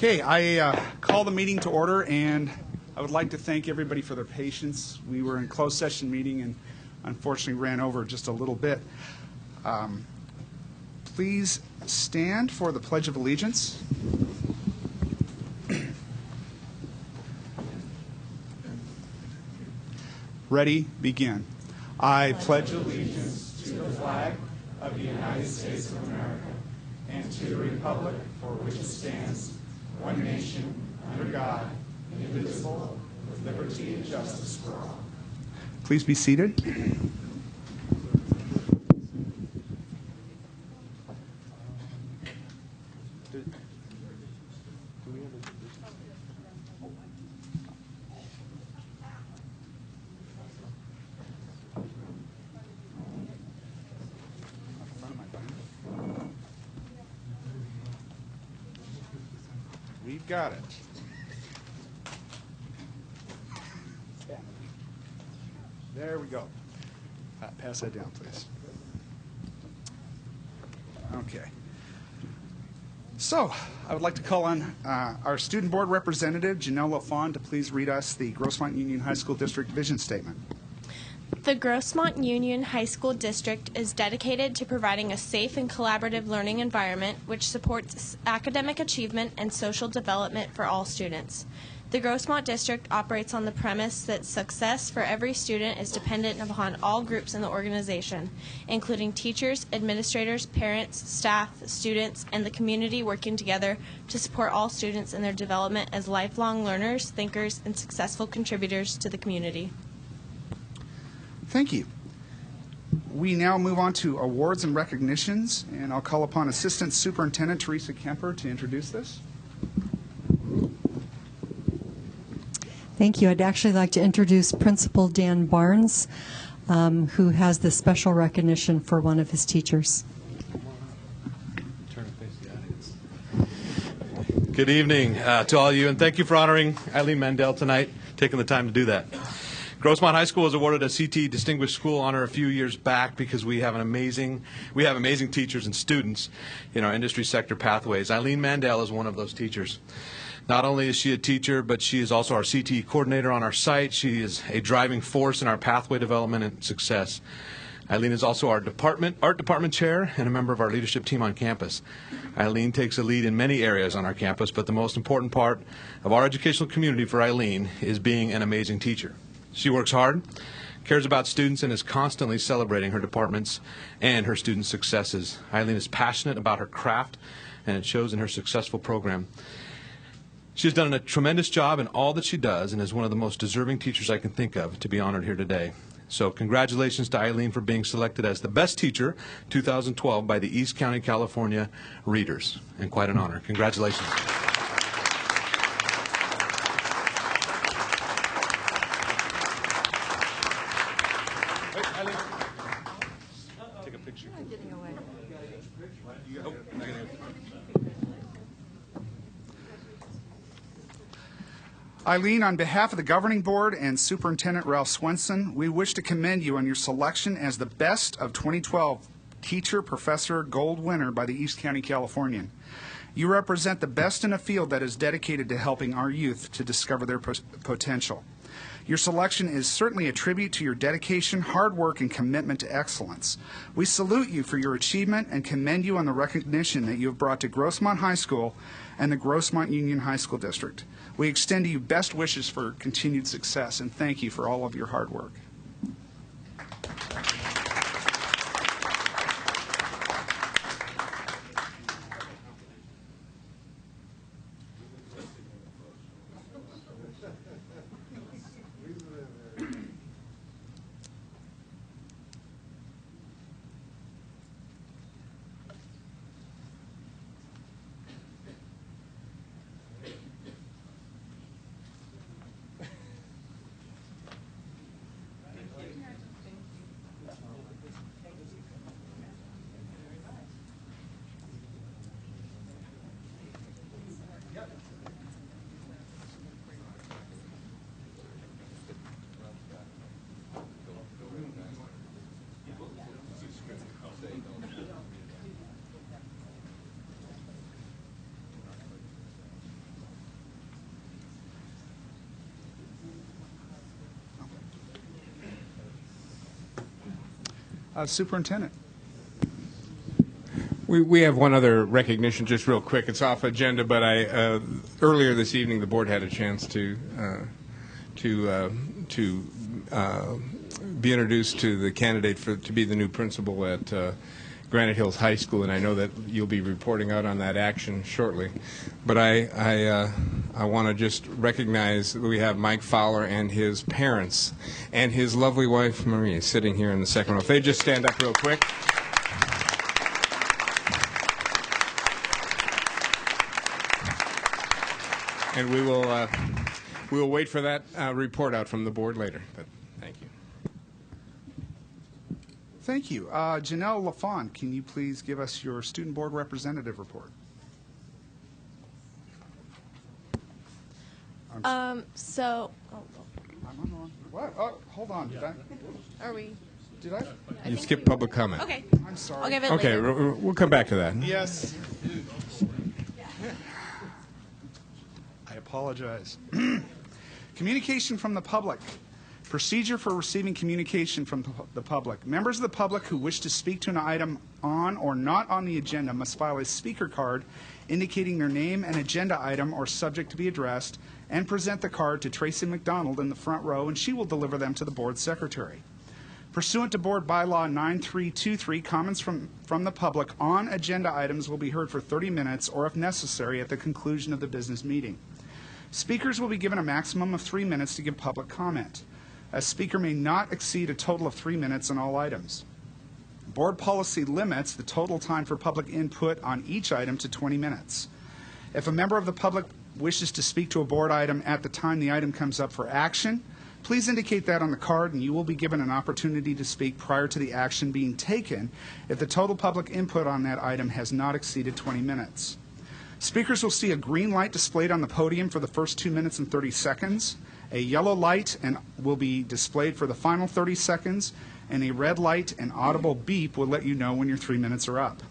Okay, I call the meeting to order, and I would like to thank everybody for their patience. We were in closed session meeting and unfortunately ran over just a little bit. Please stand for the Pledge of Allegiance. Ready, begin. I pledge allegiance to the flag of the United States of America and to the republic for which it stands, one nation, under God, indivisible, with liberty and justice for all. Please be seated. We've got it. There we go. Pass that down, please. Okay. So, I would like to call on our student board representative, Janelle LaFawn, to please read us the Grossmont Union High School District Vision Statement. The Grossmont Union High School District is dedicated to providing a safe and collaborative learning environment which supports academic achievement and social development for all students. The Grossmont District operates on the premise that success for every student is dependent upon all groups in the organization, including teachers, administrators, parents, staff, students, and the community working together to support all students in their development as lifelong learners, thinkers, and successful contributors to the community. Thank you. We now move on to awards and recognitions, and I'll call upon Assistant Superintendent Teresa Kemper to introduce this. Thank you. I'd actually like to introduce Principal Dan Barnes, who has the special recognition for one of his teachers. Turn and face the audience. Good evening to all of you, and thank you for honoring Eileen Mandel tonight, taking the time to do that. Grossmont High School was awarded a CT Distinguished School honor a few years back because we have amazing teachers and students in our industry sector pathways. Eileen Mandel is one of those teachers. Not only is she a teacher, but she is also our CTE coordinator on our site. She is a driving force in our pathway development and success. Eileen is also our art department chair and a member of our leadership team on campus. Eileen takes a lead in many areas on our campus, but the most important part of our educational community for Eileen is being an amazing teacher. She works hard, cares about students, and is constantly celebrating her departments and her students' successes. Eileen is passionate about her craft, and it shows in her successful program. She has done a tremendous job in all that she does and is one of the most deserving teachers I can think of to be honored here today. So congratulations to Eileen for being selected as the Best Teacher 2012 by the East County, California Readers, and quite an honor. Congratulations. Take a picture. I'm getting away. Eileen, on behalf of the Governing Board and Superintendent Ralph Swenson, we wish to commend you on your selection as the Best of 2012 Teacher Professor Gold winner by the East County Californian. You represent the best in a field that is dedicated to helping our youth to discover their potential. Your selection is certainly a tribute to your dedication, hard work, and commitment to excellence. We salute you for your achievement and commend you on the recognition that you have brought to Grossmont High School and the Grossmont Union High School District. We extend to you best wishes for continued success, and thank you for all of your hard work. Superintendent. We have one other recognition, just real quick. It's off agenda, but earlier this evening the board had a chance to be introduced to the candidate to be the new principal at Granite Hills High School, and I know that you'll be reporting out on that action shortly. But I want to just recognize that we have Mike Fowler and his parents and his lovely wife Marie sitting here in the second row. If they just stand up real quick. And we will wait for that report out from the board later. But thank you. Thank you. Janelle LaFawn, can you please give us your student board representative report? I'm on the wrong. What? Oh, hold on. Did I? Are we? Did I? You skipped public comment. Okay. I'm sorry. I'll give it Okay, later. we'll come back to that. Yes. I apologize. Communication from the public. Procedure for receiving communication from the public. Members of the public who wish to speak to an item on or not on the agenda must file a speaker card indicating their name and agenda item or subject to be addressed and present the card to Tracy McDonald in the front row, and she will deliver them to the board secretary. Pursuant to Board Bylaw 9323, comments from the public on agenda items will be heard for 30 minutes or, if necessary, at the conclusion of the business meeting. Speakers will be given a maximum of 3 minutes to give public comment. A speaker may not exceed a total of 3 minutes on all items. Board policy limits the total time for public input on each item to 20 minutes. If a member of the public wishes to speak to a board item at the time the item comes up for action, please indicate that on the card and you will be given an opportunity to speak prior to the action being taken if the total public input on that item has not exceeded 20 minutes. Speakers will see a green light displayed on the podium for the first 2 minutes and 30 seconds. A yellow light will be displayed for the final 30 seconds, and a red light and audible beep will let you know when your 3 minutes are up.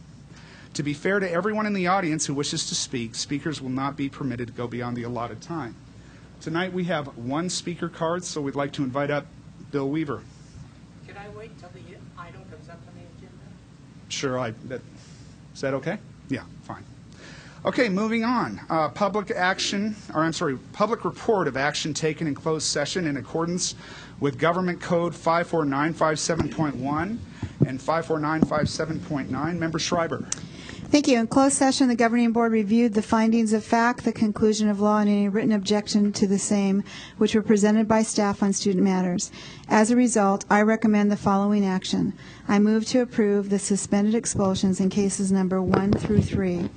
To be fair to everyone in the audience who wishes to speak, speakers will not be permitted to go beyond the allotted time. Tonight we have one speaker card, so we'd like to invite up Bill Weaver. Can I wait till the item comes up on the agenda? Sure. Is that okay? Yeah, fine. Okay, moving on. Public report of action taken in closed session in accordance with Government Code 54957.1 and 54957.9. Member Schreiber. Thank you. In closed session, the Governing Board reviewed the findings of fact, the conclusion of law, and any written objection to the same, which were presented by staff on student matters. As a result, I recommend the following action. I move to approve the suspended expulsions in cases number 1 through 3.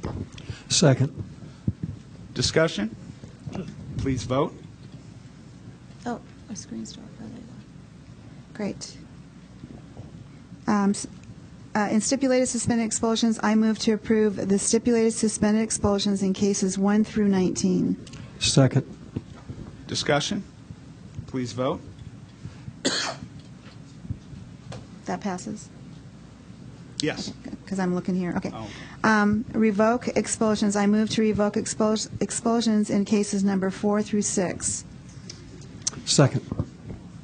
Second. Discussion? Please vote. Oh, my screen's still up. Great. In stipulated suspended expulsions, I move to approve the stipulated suspended expulsions in cases 1 through 19. Second. Discussion? Please vote. That passes? Yes. Because I'm looking here. Okay. Oh. Revoke expulsions. I move to revoke expulsions in cases number 4 through 6. Second.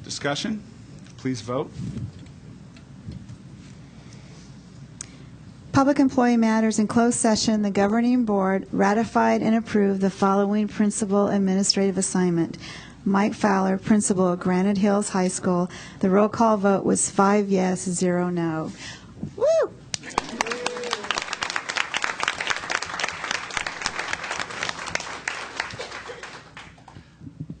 Discussion? Please vote. Public employee matters in closed session, the Governing Board ratified and approved the following principal administrative assignment. Mike Fowler, principal of Granite Hills High School. The roll call vote was 5 yes, 0 no. Woo!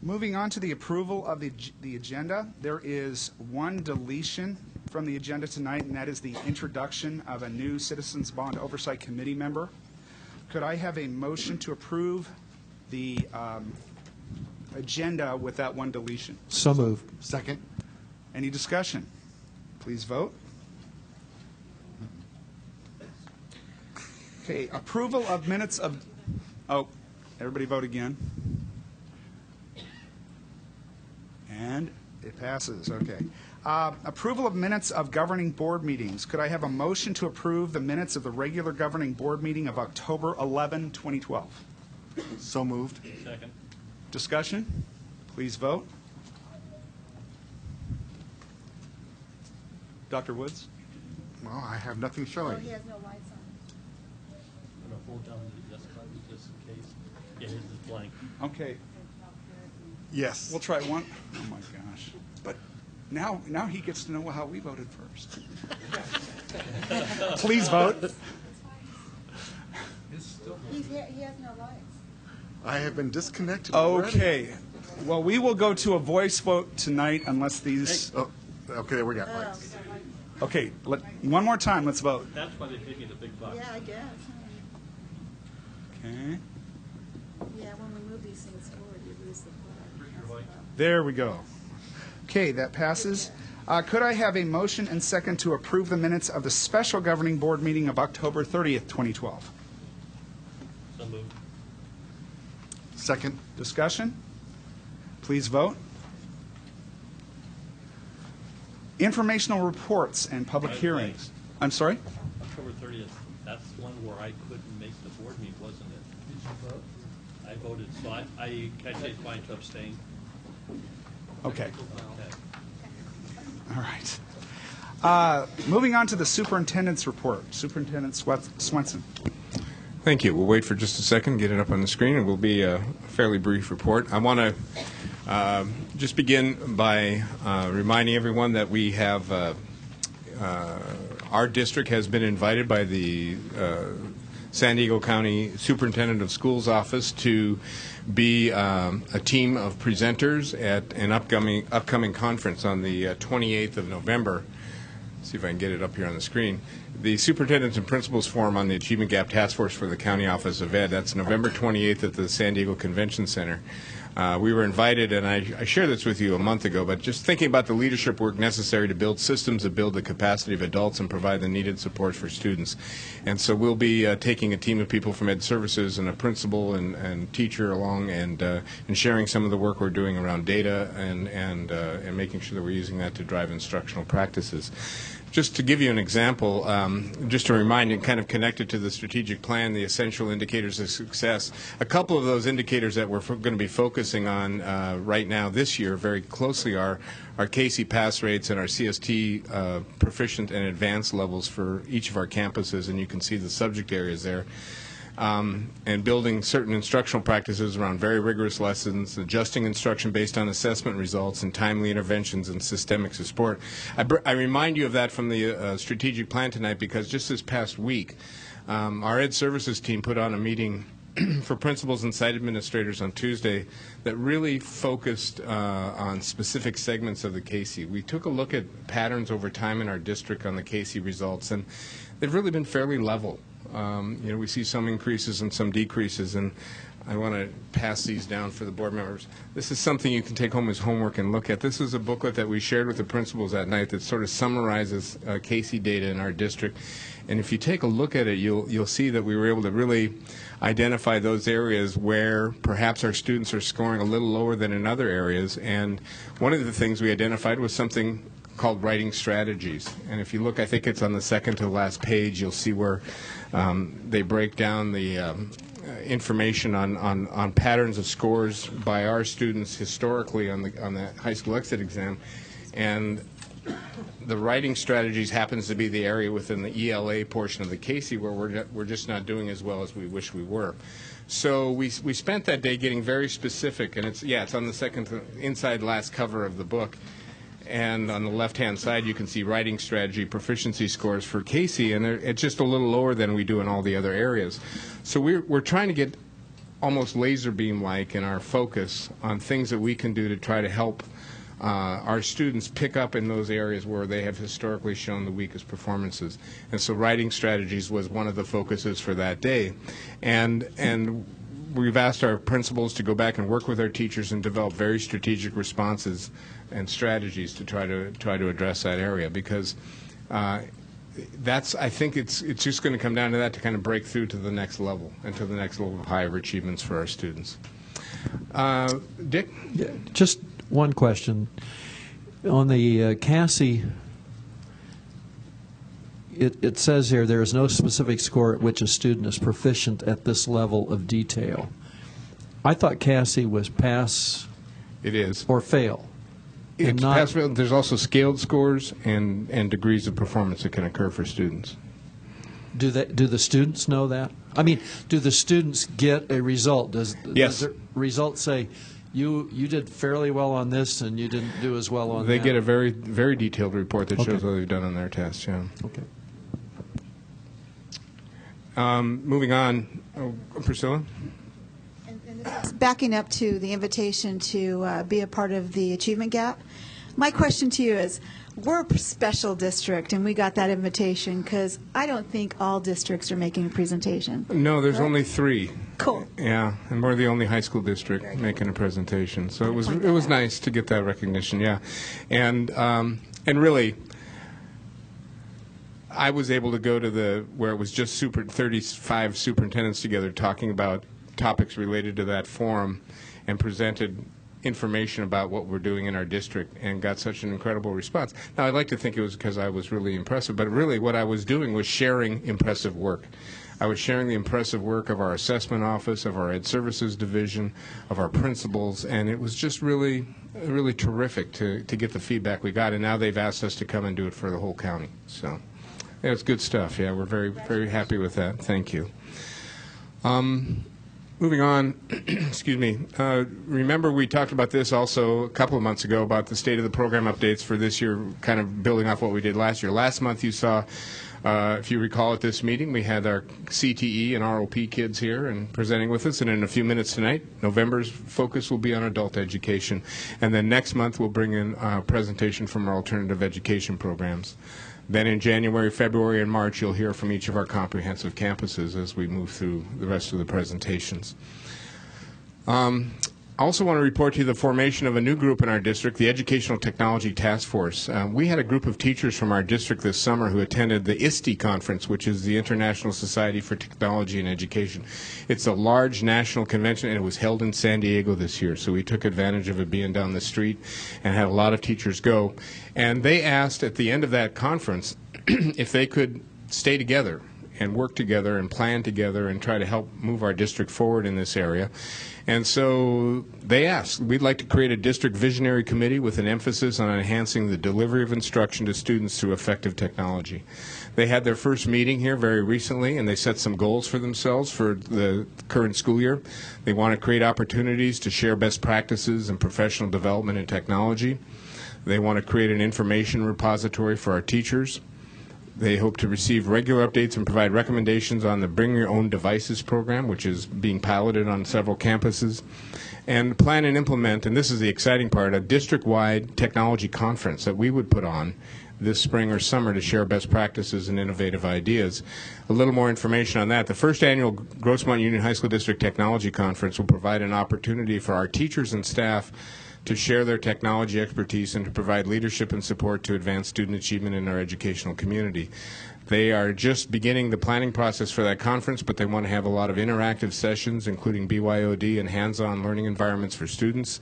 Moving on to the approval of the agenda, there is one deletion from the agenda tonight, and that is the introduction of a new Citizens Bond Oversight Committee member. Could I have a motion to approve the agenda with that one deletion? So moved. Second. Any discussion? Please vote. Okay, approval of minutes of, oh, everybody vote again. And it passes, okay. Approval of minutes of governing board meetings. Could I have a motion to approve the minutes of the regular governing board meeting of October 11, 2012? So moved. Second. Discussion? Please vote. Dr. Woods? Well, I have nothing showing. has no lights on. I'm going to hold down the yes button just in case. Yeah, his is blank. Okay, Yes. we'll try one. Oh, my gosh. But now he gets to know how we voted first. Please vote. He has no lights. I have been disconnected already. Okay. Well, we will go to a voice vote tonight unless these... Oh, okay, we got lights. Okay, one more time, let's vote. That's why they paid me the big bucks. Yeah, I guess. Okay. Yeah, when we move these things forward, you lose the plot. There we go. Okay, that passes. Could I have a motion and second to approve the minutes of the special governing board meeting of October 30th, 2012? So moved. Second. Discussion? Please vote. Informational reports and public Right, hearings. I'm sorry? October 30th, that's one where I couldn't make the board meeting, wasn't it? Did you vote? I voted, so can I say it's fine to abstain? Okay. Okay. All right. Moving on to the superintendent's report. Superintendent Swenson. Thank you. We'll wait for just a second, get it up on the screen. It will be a fairly brief report. I want to just begin by reminding everyone that we have our district has been invited by the San Diego County Superintendent of Schools office to be a team of presenters at an upcoming conference on the 28th of November. See if I can get it up here on the screen. The Superintendents and Principals Forum on the Achievement Gap Task Force for the County Office of Ed. That's November 28th at the San Diego Convention Center. We were invited, and I shared this with you a month ago, but just thinking about the leadership work necessary to build systems that build the capacity of adults and provide the needed support for students. And so we'll be taking a team of people from Ed Services and a principal and teacher along and sharing some of the work we're doing around data and making sure that we're using that to drive instructional practices. Just to give you an example, just to remind you, kind of connected to the strategic plan, the essential indicators of success, a couple of those indicators that we're going to be focusing on right now this year very closely are our Casey pass rates and our CST proficient and advanced levels for each of our campuses, and you can see the subject areas there. And building certain instructional practices around very rigorous lessons, adjusting instruction based on assessment results, and timely interventions and systemic support. I remind you of that from the strategic plan tonight because just this past week, our Ed Services team put on a meeting for principals and site administrators on Tuesday that really focused on specific segments of the Casey. We took a look at patterns over time in our district on the Casey results, and they've really been fairly level. We see some increases and some decreases, and I want to pass these down for the board members. This is something you can take home as homework and look at. This is a booklet that we shared with the principals that night that sort of summarizes Casey data in our district. And if you take a look at it, you'll see that we were able to really identify those areas where perhaps our students are scoring a little lower than in other areas. And one of the things we identified was something called writing strategies. And if you look, I think it's on the second to last page, you'll see where they break down the information on patterns of scores by our students historically on the high school exit exam. And the writing strategies happens to be the area within the ELA portion of the Casey where we're just not doing as well as we wish we were. So we spent that day getting very specific, and it's on the second inside last cover of the book. And on the left-hand side, you can see writing strategy proficiency scores for Casey, and it's just a little lower than we do in all the other areas. So we're trying to get almost laser beam-like in our focus on things that we can do to try to help our students pick up in those areas where they have historically shown the weakest performances. And so writing strategies was one of the focuses for that day. And we've asked our principals to go back and work with our teachers and develop very strategic responses and strategies to try to address that area, because I think it's just going to come down to that to kind of break through to the next level and to the next level of higher achievements for our students. Dick? Yeah, just one question. On the Cassie, it says here there is no specific score at which a student is proficient at this level of detail. I thought Cassie was pass It is. or fail. And not, pass fail. There's also scaled scores and degrees of performance that can occur for students. do the students know that? I mean, do the students get a result? Does the result say, you did fairly well on this and you didn't do as well on that? They get a very, very detailed report that shows what they've done on their tests, yeah. Okay. Moving on, Priscilla? Backing up to the invitation to be a part of the Achievement Gap, my question to you is, we're a special district, and we got that invitation because I don't think all districts are making a presentation. No, there's only 3. Cool. Yeah, and we're the only high school district making a presentation. So it was nice to get that recognition, yeah. And really, I was able to go to where it was just 35 superintendents together talking about topics related to that forum and presented information about what we're doing in our district and got such an incredible response. Now, I'd like to think it was because I was really impressive, but really what I was doing was sharing impressive work. I was sharing the impressive work of our assessment office, of our Ed Services Division, of our principals, and it was just really, really terrific to get the feedback we got, and now they've asked us to come and do it for the whole county. So yeah, it's good stuff. Yeah, we're very, very happy with that. Thank you. Moving on, excuse me, remember we talked about this also a couple of months ago about the state of the program updates for this year, kind of building off what we did last year. Last month you saw, if you recall at this meeting, we had our CTE and ROP kids here and presenting with us, and in a few minutes tonight, November's focus will be on adult education, and then next month we'll bring in a presentation from our alternative education programs. Then in January, February, and March, you'll hear from each of our comprehensive campuses as we move through the rest of the presentations. I also want to report to you the formation of a new group in our district, the Educational Technology Task Force. We had a group of teachers from our district this summer who attended the ISTE conference, which is the International Society for Technology and Education. It's a large national convention, and it was held in San Diego this year, so we took advantage of it being down the street and had a lot of teachers go. And they asked at the end of that conference if they could stay together and work together and plan together and try to help move our district forward in this area. And so they asked, we'd like to create a district visionary committee with an emphasis on enhancing the delivery of instruction to students through effective technology. They had their first meeting here very recently, and they set some goals for themselves for the current school year. They want to create opportunities to share best practices and professional development in technology. They want to create an information repository for our teachers. They hope to receive regular updates and provide recommendations on the Bring Your Own Devices program, which is being piloted on several campuses, and plan and implement, and this is the exciting part, a district-wide technology conference that we would put on this spring or summer to share best practices and innovative ideas. A little more information on that. The first annual Grossmont Union High School District Technology Conference will provide an opportunity for our teachers and staff to share their technology expertise and to provide leadership and support to advance student achievement in our educational community. They are just beginning the planning process for that conference, but they want to have a lot of interactive sessions, including BYOD and hands-on learning environments for students.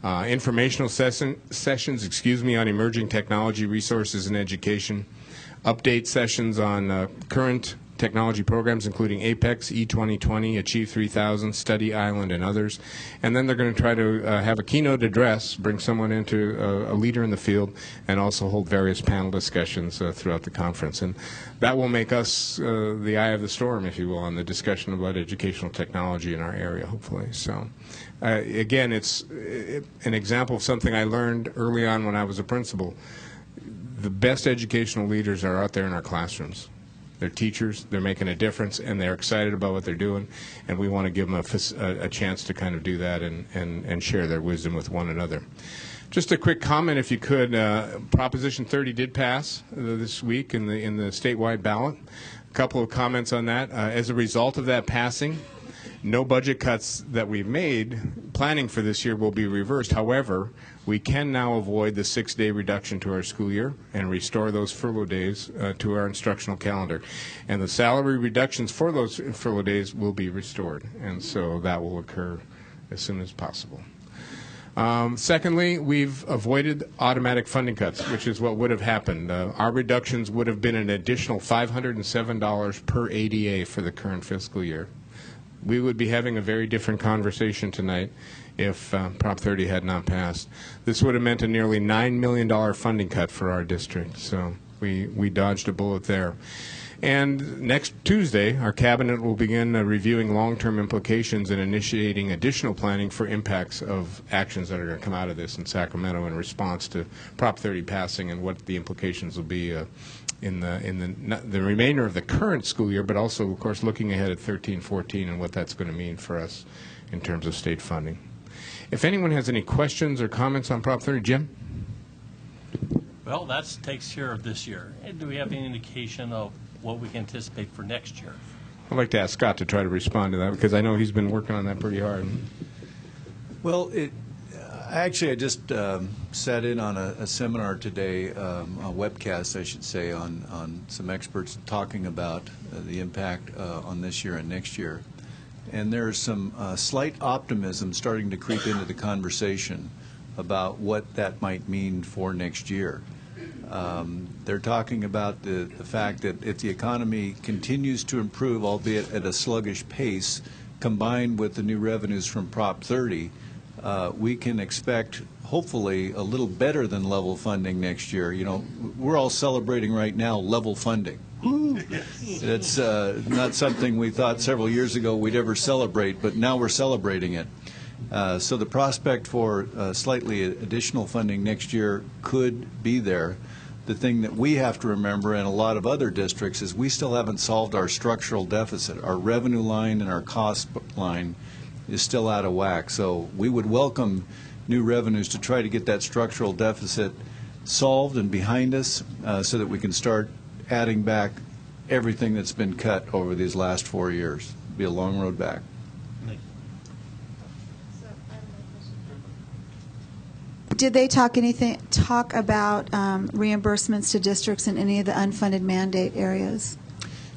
Informational sessions on emerging technology resources in education. Update sessions on current technology programs, including APEX, E2020, Achieve 3000, Study Island, and others. And then they're going to try to have a keynote address, bring someone into a leader in the field, and also hold various panel discussions throughout the conference. And that will make us the eye of the storm, if you will, on the discussion about educational technology in our area, hopefully. So, again, it's an example of something I learned early on when I was a principal. The best educational leaders are out there in our classrooms. They're teachers, they're making a difference, and they're excited about what they're doing, and we want to give them a chance to kind of do that and share their wisdom with one another. Just a quick comment, if you could. Proposition 30 did pass this week in the statewide ballot. A couple of comments on that. As a result of that passing, no budget cuts that we've made planning for this year will be reversed. However, we can now avoid the 6-day reduction to our school year and restore those furlough days to our instructional calendar. And the salary reductions for those furlough days will be restored. And so that will occur as soon as possible. Secondly, we've avoided automatic funding cuts, which is what would have happened. Our reductions would have been an additional $507 per ADA for the current fiscal year. we would be having a very different conversation tonight if Prop 30 had not passed. This would have meant a nearly $9 million funding cut for our district, so we dodged a bullet there. And next Tuesday, our cabinet will begin reviewing long-term implications and initiating additional planning for impacts of actions that are going to come out of this in Sacramento in response to Prop 30 passing and what the implications will be in the remainder of the current school year, but also, of course, looking ahead at 13-14 and what that's going to mean for us in terms of state funding. If anyone has any questions or comments on Prop 30, Jim? Well, that takes care of this year. And do we have any indication of what we can anticipate for next year? I'd like to ask Scott to try to respond to that because I know he's been working on that pretty hard. Well, I just sat in on a seminar today, a webcast, I should say, on some experts talking about the impact on this year and next year. And there's some slight optimism starting to creep into the conversation about what that might mean for next year. They're talking about the fact that if the economy continues to improve, albeit at a sluggish pace, combined with the new revenues from Prop 30, we can expect, hopefully, a little better than level funding next year. You know, we're all celebrating right now level funding. It's not something we thought several years ago we'd ever celebrate, but now we're celebrating it. So the prospect for slightly additional funding next year could be there. The thing that we have to remember, and a lot of other districts, is we still haven't solved our structural deficit. Our revenue line and our cost line is still out of whack. So we would welcome new revenues to try to get that structural deficit solved and behind us so that we can start adding back everything that's been cut over these last 4 years. It'll be a long road back. Did they talk about reimbursements to districts in any of the unfunded mandate areas?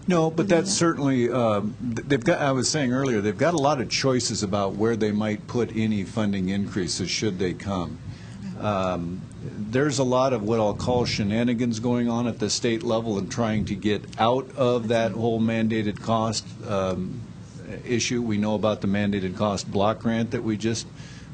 No, but that's certainly they've got. I was saying earlier, they've got a lot of choices about where they might put any funding increases should they come. There's a lot of what I'll call shenanigans going on at the state level and trying to get out of that whole mandated cost issue. We know about the mandated cost block grant that we just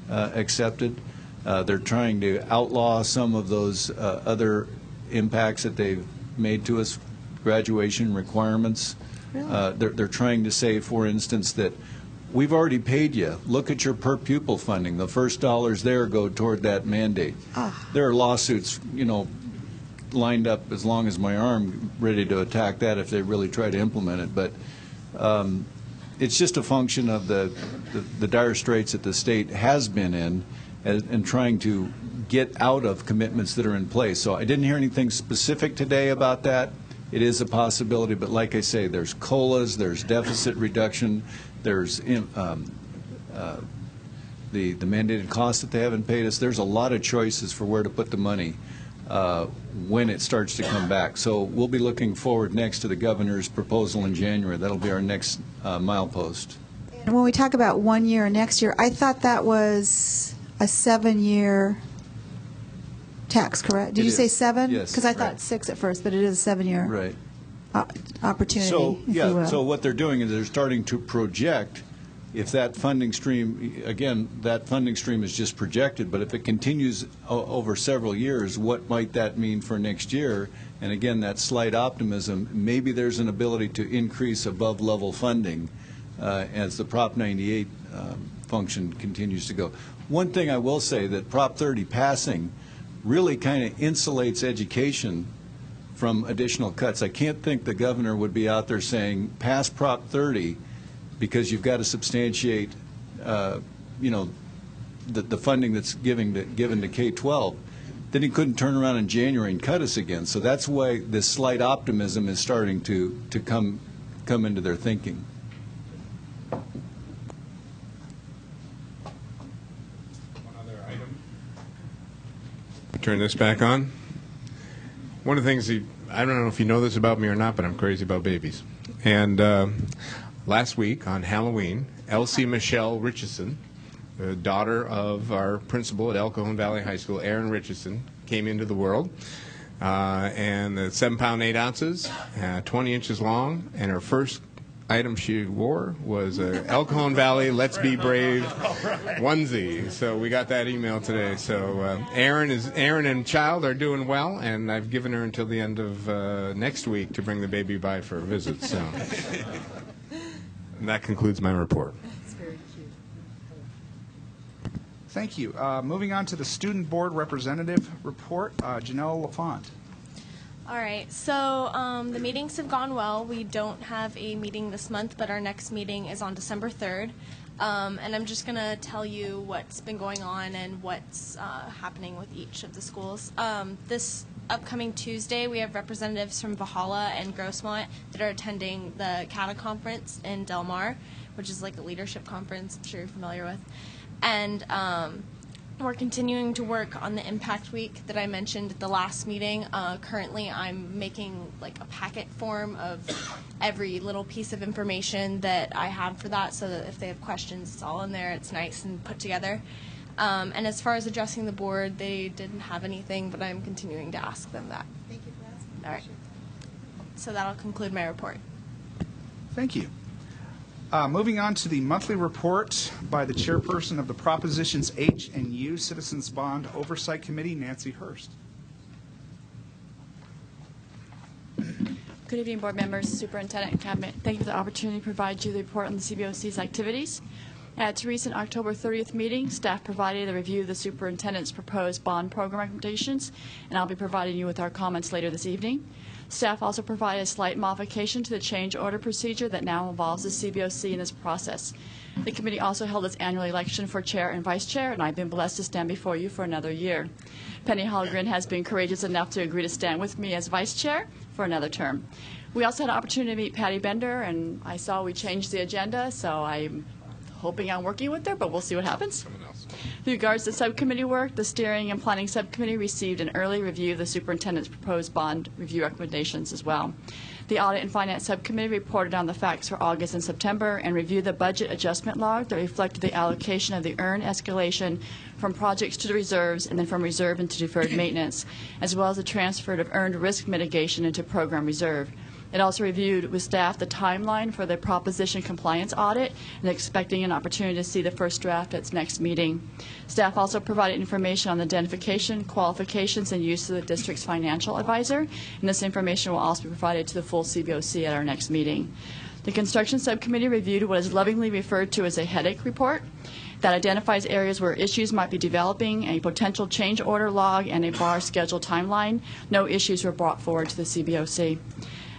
accepted. They're trying to outlaw some of those other impacts that they've made to us, graduation requirements. Really? They're trying to say, for instance, that we've already paid you. Look at your per pupil funding. The first dollars there go toward that mandate. There are lawsuits, lined up as long as my arm, ready to attack that if they really try to implement it. But it's just a function of the dire straits that the state has been in and trying to get out of commitments that are in place. So I didn't hear anything specific today about that. It is a possibility, but like I say, there's COLAs, there's deficit reduction, there's the mandated costs that they haven't paid us. There's a lot of choices for where to put the money when it starts to come back. So we'll be looking forward next to the governor's proposal in January. That'll be our next milepost. And when we talk about 1 year next year, I thought that was a 7-year tax, correct? Did you say 7? Yes. Because I thought 6 at first, but it is a 7-year Right. Opportunity, So, if you will. so what they're doing is they're starting to project if that funding stream, again, that funding stream is just projected, but if it continues over several years, what might that mean for next year? And again, that slight optimism, maybe there's an ability to increase above level funding as the Prop 98 function continues to go. One thing I will say, that Prop 30 passing really kind of insulates education from additional cuts. I can't think the governor would be out there saying, pass Prop 30 because you've got to substantiate, the funding that's given to K-12. Then he couldn't turn around in January and cut us again. So that's why this slight optimism is starting to come into their thinking. Turn this back on. One of the things, I don't know if you know this about me or not, but I'm crazy about babies. And last week on Halloween, Elsie Michelle Richardson, the daughter of our principal at El Cajon Valley High School, Aaron Richardson, came into the world. And 7 pounds 8 ounces, 20 inches long, and her first item she wore was a El Cajon Valley Let's Be Brave onesie. So we got that email today. So Aaron and child are doing well, and I've given her until the end of next week to bring the baby by for a visit. So and that concludes my report. Thank you. Moving on to the Student Board Representative Report, Janelle LaFont. All right, so the meetings have gone well. We don't have a meeting this month, but our next meeting is on December 3rd. And I'm just going to tell you what's been going on and what's happening with each of the schools. This upcoming Tuesday, we have representatives from Valhalla and Grossmont that are attending the CATA conference in Del Mar, which is like a leadership conference I'm sure you're familiar with. And we're continuing to work on the Impact Week that I mentioned at the last meeting. Currently, I'm making like a packet form of every little piece of information that I have for that, so that if they have questions, it's all in there. It's nice and put together. And as far as addressing the board, they didn't have anything, but I'm continuing to ask them that. Thank you for asking. All right. So that'll conclude my report. Thank you. Moving on to the monthly report by the chairperson of the Propositions H and U Citizens Bond Oversight Committee, Nancy Hurst. Good evening, board members, superintendent, and cabinet. Thank you for the opportunity to provide you the report on the CBOC's activities. At its recent October 30th meeting, staff provided a review of the superintendent's proposed bond program recommendations, and I'll be providing you with our comments later this evening. Staff also provided a slight modification to the change order procedure that now involves the CBOC in this process. The committee also held its annual election for chair and vice chair, and I've been blessed to stand before you for another year. Penny Hallgren has been courageous enough to agree to stand with me as vice chair for another term. We also had an opportunity to meet Patty Bender, and I saw we changed the agenda, so I'm hoping on working with her, but we'll see what happens. With regards to subcommittee work, the Steering and Planning Subcommittee received an early review of the superintendent's proposed bond review recommendations as well. The Audit and Finance Subcommittee reported on the facts for August and September and reviewed the budget adjustment log that reflected the allocation of the earned escalation from projects to the reserves and then from reserve into deferred maintenance, as well as the transfer of earned risk mitigation into program reserve. It also reviewed with staff the timeline for the proposition compliance audit and expecting an opportunity to see the first draft at its next meeting. Staff also provided information on the identification, qualifications, and use of the district's financial advisor, and this information will also be provided to the full CBOC at our next meeting. The construction subcommittee reviewed what is lovingly referred to as a headache report that identifies areas where issues might be developing, a potential change order log, and a bar schedule timeline. No issues were brought forward to the CBOC.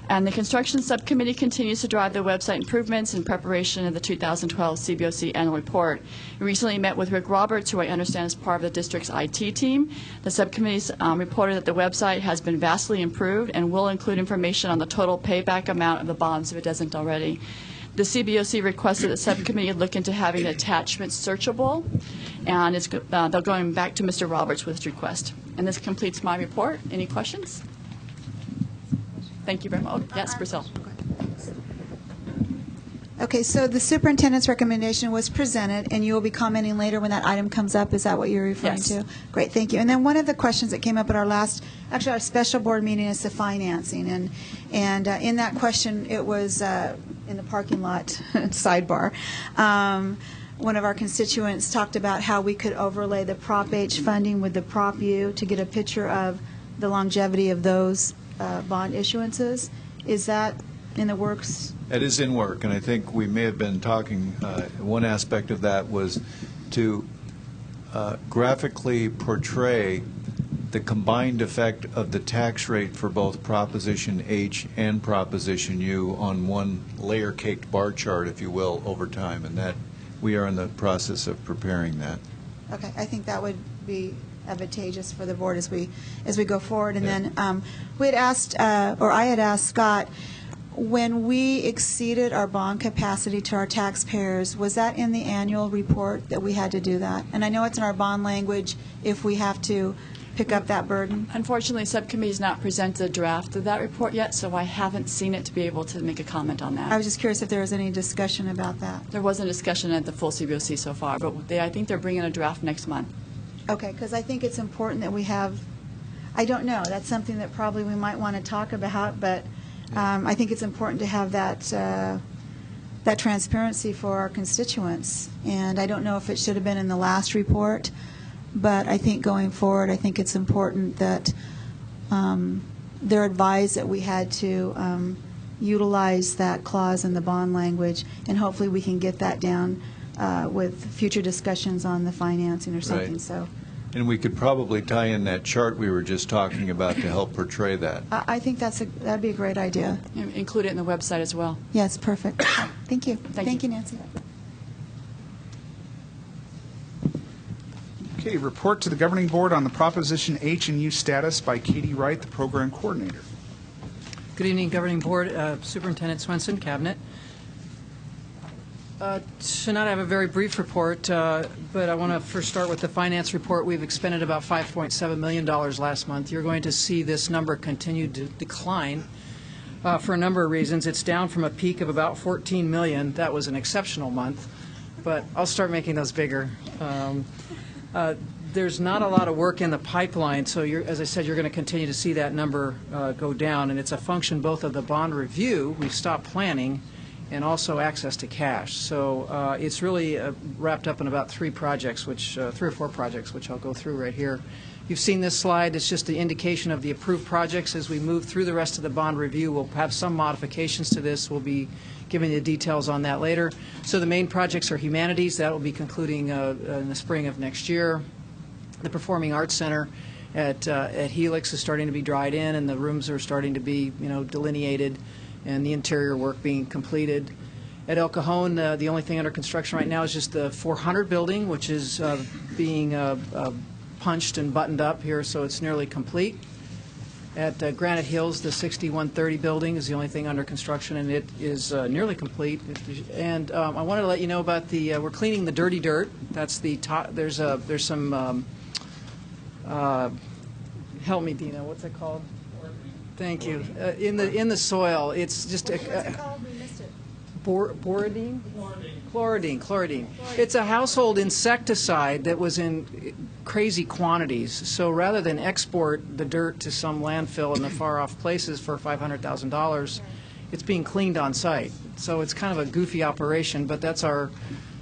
And the construction subcommittee continues to drive the website improvements in preparation of the 2012 CBOC annual report. We recently met with Rick Roberts, who I understand is part of the district's IT team. The subcommittee reported that the website has been vastly improved and will include information on the total payback amount of the bonds if it doesn't already. The CBOC requested the subcommittee look into having the attachments searchable, and they're going back to Mr. Roberts with this request. And this completes my report. Any questions? Thank you very much. Oh, yes, Priscilla. Okay, so the superintendent's recommendation was presented, and you will be commenting later when that item comes up. Is that what you're referring Yes. to? Great, thank you. And then one of the questions that came up at our special board meeting is the financing. And in that question, it was in the parking lot sidebar. One of our constituents talked about how we could overlay the Prop H funding with the Prop U to get a picture of the longevity of those bond issuances. Is that in the works? It is in work, and I think we may have been talking, one aspect of that was to graphically portray the combined effect of the tax rate for both Proposition H and Proposition U on one layer-caked bar chart, if you will, over time, and that we are in the process of preparing that. Okay, I think that would be advantageous for the board as we go forward. And then we had asked, or I had asked Scott, when we exceeded our bond capacity to our taxpayers, was that in the annual report that we had to do that? And I know it's in our bond language if we have to pick up that burden. Unfortunately, subcommittee has not presented a draft of that report yet, so I haven't seen it to be able to make a comment on that. I was just curious if there was any discussion about that. There wasn't a discussion at the full CBOC so far, but I think they're bringing a draft next month. Okay, because I think it's important that we have, I don't know, that's something that probably we might want to talk about, but I think it's important to have that that transparency for our constituents. And I don't know if it should have been in the last report, but I think going forward, I think it's important that they're advised that we had to utilize that clause in the bond language, and hopefully we can get that down with future discussions on the financing or something. Right. So, And we could probably tie in that chart we were just talking about to help portray that. I think that'd be a great idea. Include it in the website as well. Yes, perfect. Thank you. Thank you. Nancy. Okay, report to the governing board on the Proposition H and U status by Katie Wright, the program coordinator. Good evening, Governing Board. Superintendent Swenson, Cabinet. Tonight I have a very brief report, but I want to first start with the finance report. We've expended about $5.7 million last month. You're going to see this number continue to decline for a number of reasons. It's down from a peak of about $14 million. That was an exceptional month, but I'll start making those bigger. There's not a lot of work in the pipeline, so as I said, you're going to continue to see that number go down, and it's a function both of the bond review, we've stopped planning, and also access to cash. So it's really wrapped up in about three or four projects, which I'll go through right here. You've seen this slide. It's just the indication of the approved projects. As we move through the rest of the bond review, we'll have some modifications to this. We'll be giving you details on that later. So the main projects are humanities. That will be concluding in the spring of next year. The Performing Arts Center at Helix is starting to be dried in, and the rooms are starting to be, delineated, and the interior work being completed. At El Cajon, the only thing under construction right now is just the 400 building, which is being punched and buttoned up here, so it's nearly complete. At Granite Hills, the 6130 building is the only thing under construction, and it is nearly complete. And I wanted to let you know about we're cleaning the dirty dirt. That's the top. There's some. Help me, Dina. What's it called? Thank you. In the soil, it's just What's it called? We missed it. Borodine? Chloridine. It's a household insecticide that was in crazy quantities. So rather than export the dirt to some landfill in the far-off places for $500,000, it's being cleaned on site. So it's kind of a goofy operation, but that's our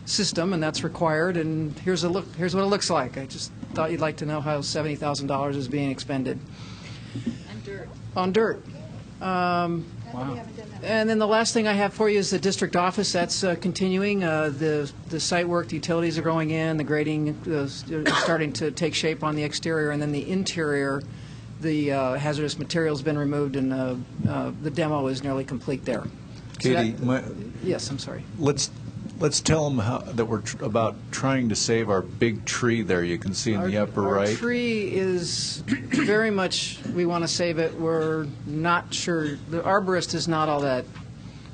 system, and that's required. And here's what it looks like. I just thought you'd like to know how $70,000 is being expended. On dirt. Wow. And then the last thing I have for you is the district office. That's continuing. The site work, the utilities are going in, the grading is starting to take shape on the exterior, and then the interior, the hazardous material has been removed, and the demo is nearly complete there. Katie, yes, I'm sorry. Let's tell them that we're about trying to save our big tree there. You can see in the upper right. Our tree is very much, we want to save it. We're not sure. The arborist is not all that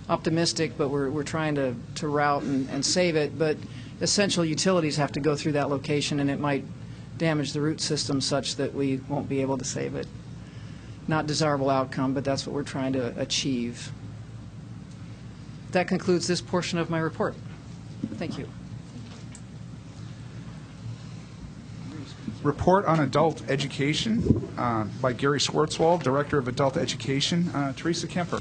optimistic, but we're trying to route and save it. But essential utilities have to go through that location, and it might damage the root system such that we won't be able to save it. Not desirable outcome, but that's what we're trying to achieve. That concludes this portion of my report. Thank you. Report on adult education by Gary Schwartzwald, Director of Adult Education. Teresa Kemper.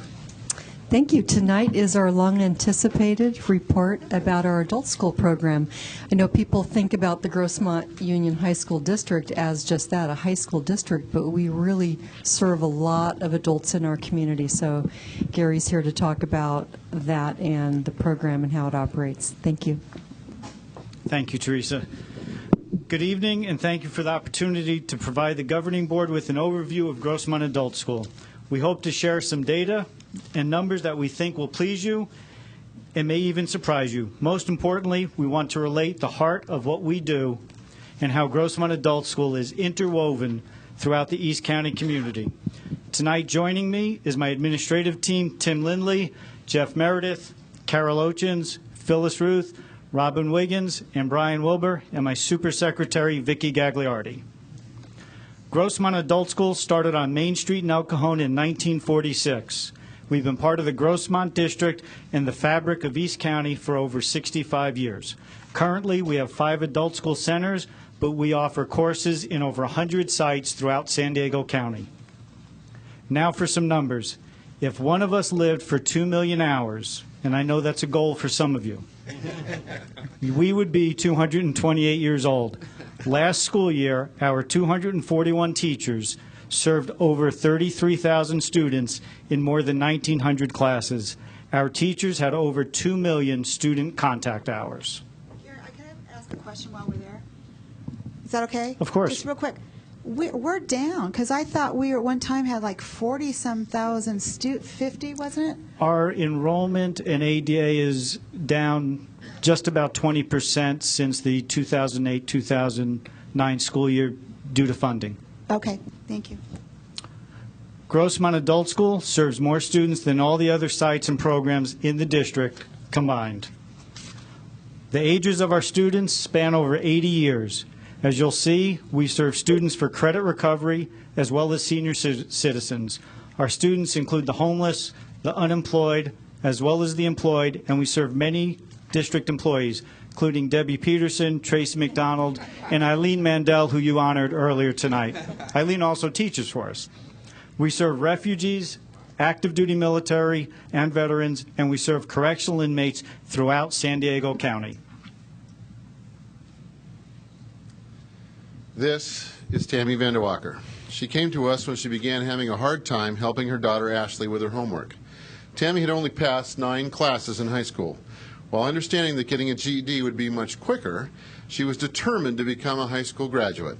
Thank you. Tonight is our long-anticipated report about our adult school program. I know people think about the Grossmont Union High School District as just that, a high school district, but we really serve a lot of adults in our community. So Gary's here to talk about that and the program and how it operates. Thank you. Thank you, Teresa. Good evening, and thank you for the opportunity to provide the governing board with an overview of Grossmont Adult School. We hope to share some data and numbers that we think will please you and may even surprise you. Most importantly, we want to relate the heart of what we do and how Grossmont Adult School is interwoven throughout the East County community. Tonight joining me is my administrative team, Tim Lindley, Jeff Meredith, Carol Ochins, Phyllis Ruth, Robin Wiggins, and Brian Wilbur, and my super secretary, Vicki Gagliardi. Grossmont Adult School started on Main Street in El Cajon in 1946. We've been part of the Grossmont District and the fabric of East County for over 65 years. Currently, we have 5 adult school centers, but we offer courses in over 100 sites throughout San Diego County. Now for some numbers. If one of us lived for 2 million hours, and I know that's a goal for some of you. We would be 228 years old. Last school year, our 241 teachers served over 33,000 students in more than 1,900 classes. Our teachers had over 2 million student contact hours. Can I ask a question while we're there? Is that okay? Of course. Just real quick. We're down, because I thought we at one time had like 40-some thousand 50, wasn't it? Our enrollment in ADA is down just about 20% since the 2008-2009 school year due to funding. Okay, thank you. Grossmont Adult School serves more students than all the other sites and programs in the district combined. The ages of our students span over 80 years. As you'll see, we serve students for credit recovery as well as senior citizens. Our students include the homeless, the unemployed, as well as the employed, and we serve many district employees, including Debbie Peterson, Tracy McDonald, and Eileen Mandel, who you honored earlier tonight. Eileen also teaches for us. We serve refugees, active duty military, and veterans, and we serve correctional inmates throughout San Diego County. This is Tammy Vanderwalker. She came to us when she began having a hard time helping her daughter Ashley with her homework. Tammy had only passed 9 classes in high school. While understanding that getting a GED would be much quicker, she was determined to become a high school graduate.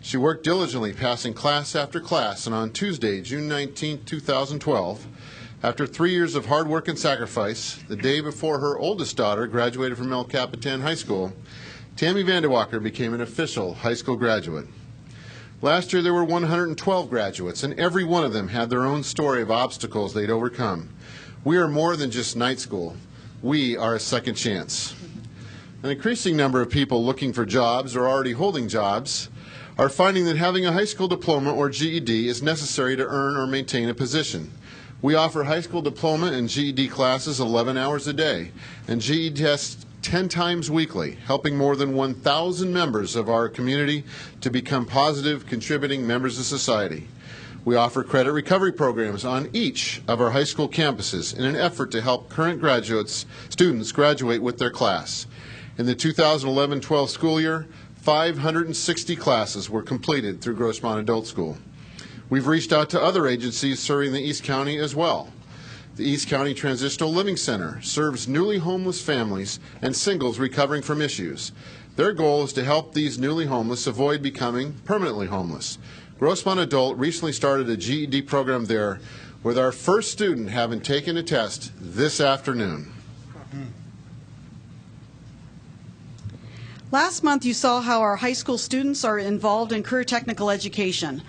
She worked diligently, passing class after class, and on Tuesday, June 19, 2012, after 3 years of hard work and sacrifice, the day before her oldest daughter graduated from El Capitan High School, Tammy Vanderwalker became an official high school graduate. Last year there were 112 graduates, and every one of them had their own story of obstacles they'd overcome. We are more than just night school. We are a second chance. An increasing number of people looking for jobs or already holding jobs are finding that having a high school diploma or GED is necessary to earn or maintain a position. We offer high school diploma and GED classes 11 hours a day and GED tests 10 times weekly, helping more than 1,000 members of our community to become positive, contributing members of society. We offer credit recovery programs on each of our high school campuses in an effort to help current students graduate with their class. In the 2011-12 school year, 560 classes were completed through Grossmont Adult School. We've reached out to other agencies serving the East County as well. The East County Transitional Living Center serves newly homeless families and singles recovering from issues. Their goal is to help these newly homeless avoid becoming permanently homeless. Grossmont Adult recently started a GED program there, with our first student having taken a test this afternoon. Last month you saw how our high school students are involved in career technical education.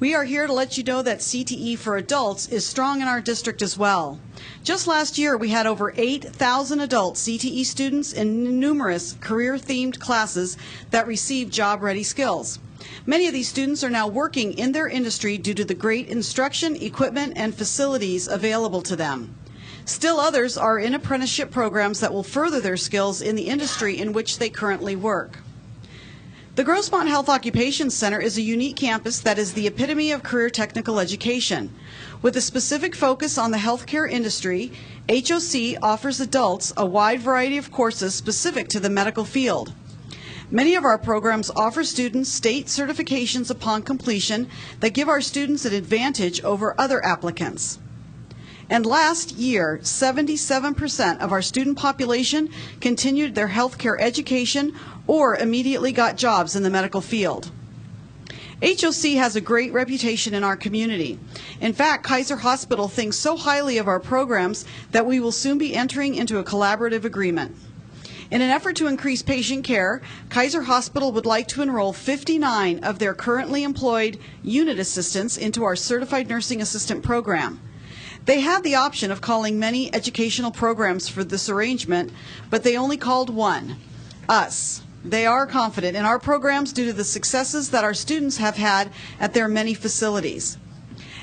We are here to let you know that CTE for adults is strong in our district as well. Just last year, we had over 8,000 adult CTE students in numerous career-themed classes that received job-ready skills. Many of these students are now working in their industry due to the great instruction, equipment, and facilities available to them. Still others are in apprenticeship programs that will further their skills in the industry in which they currently work. The Grossmont Health Occupations Center is a unique campus that is the epitome of career technical education. With a specific focus on the healthcare industry, HOC offers adults a wide variety of courses specific to the medical field. Many of our programs offer students state certifications upon completion that give our students an advantage over other applicants. And last year, 77% of our student population continued their healthcare education or immediately got jobs in the medical field. HOC has a great reputation in our community. In fact, Kaiser Hospital thinks so highly of our programs that we will soon be entering into a collaborative agreement. In an effort to increase patient care, Kaiser Hospital would like to enroll 59 of their currently employed unit assistants into our Certified Nursing Assistant program. They had the option of calling many educational programs for this arrangement, but they only called one, us. They are confident in our programs due to the successes that our students have had at their many facilities.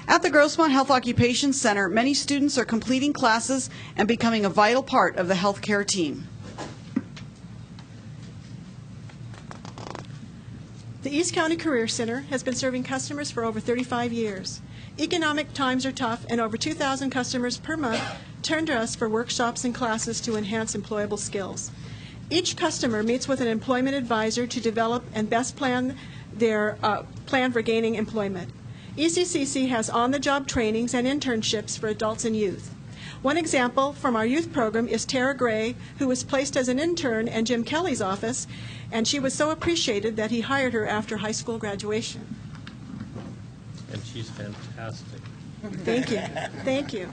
At the Grossmont Health Occupations Center, many students are completing classes and becoming a vital part of the healthcare team. The East County Career Center has been serving customers for over 35 years. Economic times are tough, and over 2,000 customers per month turn to us for workshops and classes to enhance employable skills. Each customer meets with an employment advisor to develop and best plan their plan for gaining employment. ECCC has on-the-job trainings and internships for adults and youth. One example from our youth program is Tara Gray, who was placed as an intern in Jim Kelly's office, and she was so appreciated that he hired her after high school graduation. And she's fantastic. Thank you. Thank you.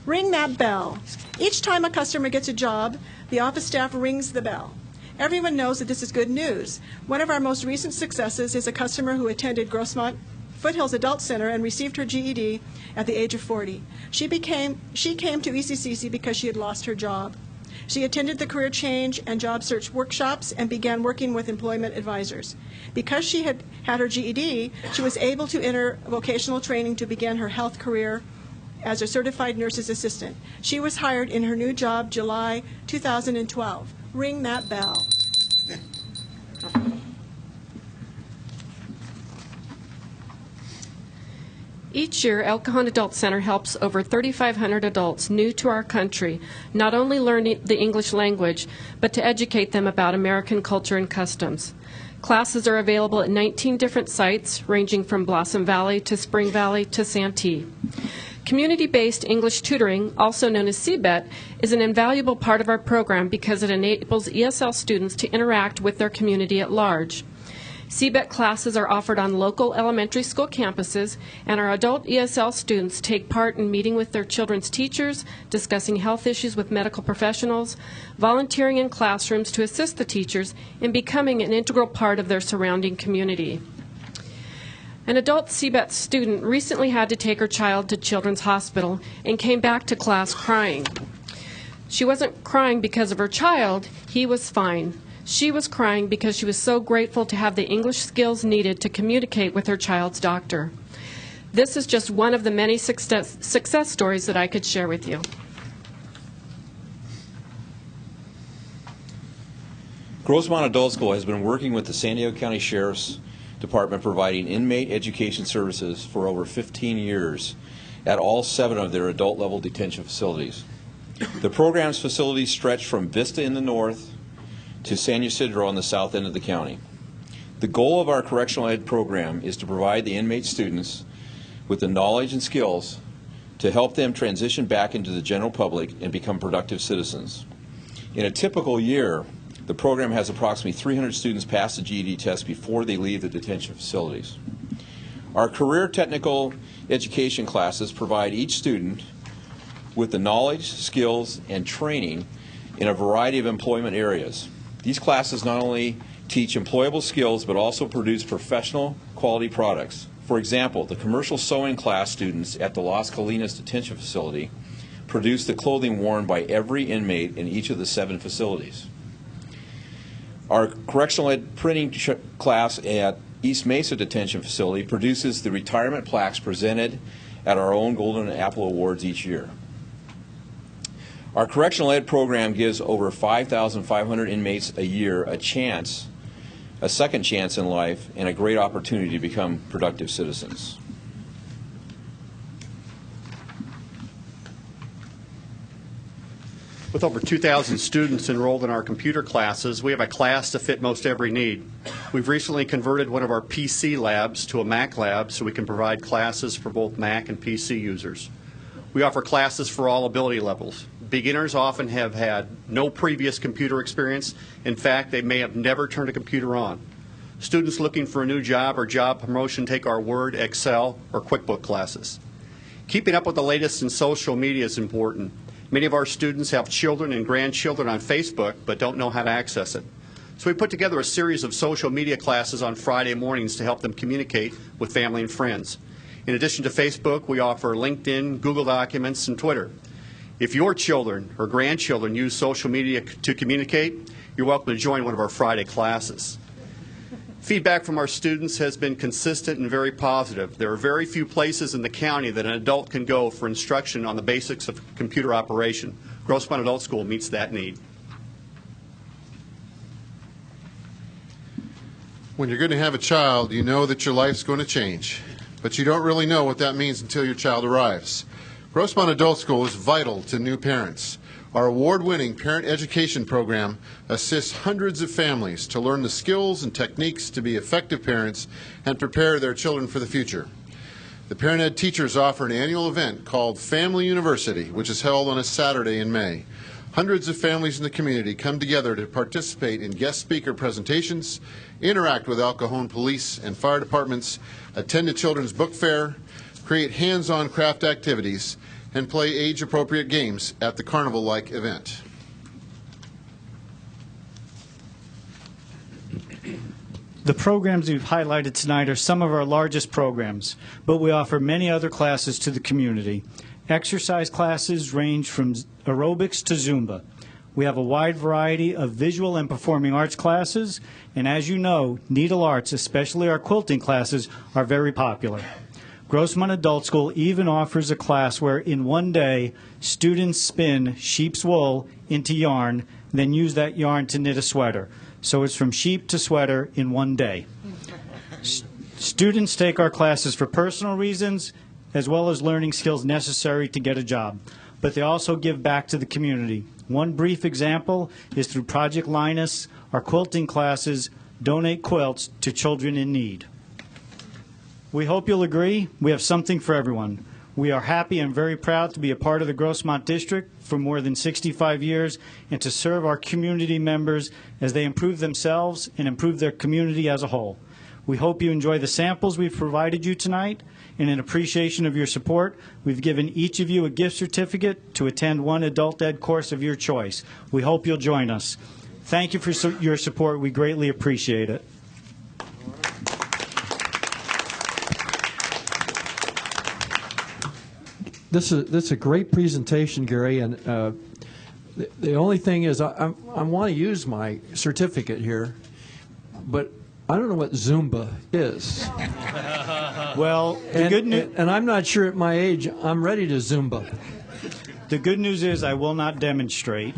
Ring that bell. Each time a customer gets a job, the office staff rings the bell. Everyone knows that this is good news. One of our most recent successes is a customer who attended Grossmont Foothills Adult Center and received her GED at the age of 40. She came to ECCC because she had lost her job. She attended the career change and job search workshops and began working with employment advisors. Because she had her GED, she was able to enter vocational training to begin her health career as a certified nurse's assistant. She was hired in her new job July 2012. Ring that bell. Each year, El Cajon Adult Center helps over 3,500 adults new to our country not only learn the English language, but to educate them about American culture and customs. Classes are available at 19 different sites, ranging from Blossom Valley to Spring Valley to Santee. Community-based English tutoring, also known as CBET, is an invaluable part of our program because it enables ESL students to interact with their community at large. CBET classes are offered on local elementary school campuses, and our adult ESL students take part in meeting with their children's teachers, discussing health issues with medical professionals, volunteering in classrooms to assist the teachers, and becoming an integral part of their surrounding community. An adult CBET student recently had to take her child to Children's Hospital and came back to class crying. She wasn't crying because of her child. He was fine. She was crying because she was so grateful to have the English skills needed to communicate with her child's doctor. This is just one of the many success stories that I could share with you. Grossmont Adult School has been working with the San Diego County Sheriff's Department providing inmate education services for over 15 years at all 7 of their adult-level detention facilities. The program's facilities stretch from Vista in the north to San Ysidro on the south end of the county. The goal of our correctional ed program is to provide the inmate students with the knowledge and skills to help them transition back into the general public and become productive citizens. In a typical year, the program has approximately 300 students pass the GED test before they leave the detention facilities. Our career technical education classes provide each student with the knowledge, skills, and training in a variety of employment areas. These classes not only teach employable skills, but also produce professional quality products. For example, the commercial sewing class students at the Las Colinas detention facility produce the clothing worn by every inmate in each of the 7 facilities. Our correctional ed printing class at East Mesa detention facility produces the retirement plaques presented at our own Golden Apple Awards each year. Our correctional ed program gives over 5,500 inmates a year a second chance in life, and a great opportunity to become productive citizens. With over 2,000 students enrolled in our computer classes, we have a class to fit most every need. We've recently converted one of our PC labs to a Mac lab so we can provide classes for both Mac and PC users. We offer classes for all ability levels. Beginners often have had no previous computer experience. In fact, they may have never turned a computer on. Students looking for a new job or job promotion take our Word, Excel, or QuickBook classes. Keeping up with the latest in social media is important. Many of our students have children and grandchildren on Facebook but don't know how to access it. So we put together a series of social media classes on Friday mornings to help them communicate with family and friends. In addition to Facebook, we offer LinkedIn, Google Documents, and Twitter. If your children or grandchildren use social media to communicate, you're welcome to join one of our Friday classes. Feedback from our students has been consistent and very positive. There are very few places in the county that an adult can go for instruction on the basics of computer operation. Grossmont Adult School meets that need. When you're going to have a child, you know that your life's going to change, but you don't really know what that means until your child arrives. Grossmont Adult School is vital to new parents. Our award-winning parent education program assists hundreds of families to learn the skills and techniques to be effective parents and prepare their children for the future. The Parent Ed teachers offer an annual event called Family University, which is held on a Saturday in May. Hundreds of families in the community come together to participate in guest speaker presentations, interact with El Cajon police and fire departments, attend a children's book fair, create hands-on craft activities, and play age-appropriate games at the carnival-like event. The programs we've highlighted tonight are some of our largest programs, but we offer many other classes to the community. Exercise classes range from aerobics to Zumba. We have a wide variety of visual and performing arts classes, and as you know, needle arts, especially our quilting classes, are very popular. Grossmont Adult School even offers a class where in one day students spin sheep's wool into yarn, then use that yarn to knit a sweater. So it's from sheep to sweater in one day. Students take our classes for personal reasons as well as learning skills necessary to get a job, but they also give back to the community. One brief example is through Project Linus, our quilting classes donate quilts to children in need. We hope you'll agree we have something for everyone. We are happy and very proud to be a part of the Grossmont District for more than 65 years and to serve our community members as they improve themselves and improve their community as a whole. We hope you enjoy the samples we've provided you tonight, and in appreciation of your support, we've given each of you a gift certificate to attend one adult ed course of your choice. We hope you'll join us. Thank you for your support. We greatly appreciate it. This is a great presentation, Gary, and the only thing is I want to use my certificate here, but I don't know what Zumba is. Well, the good news, and I'm not sure at my age I'm ready to Zumba. The good news is I will not demonstrate,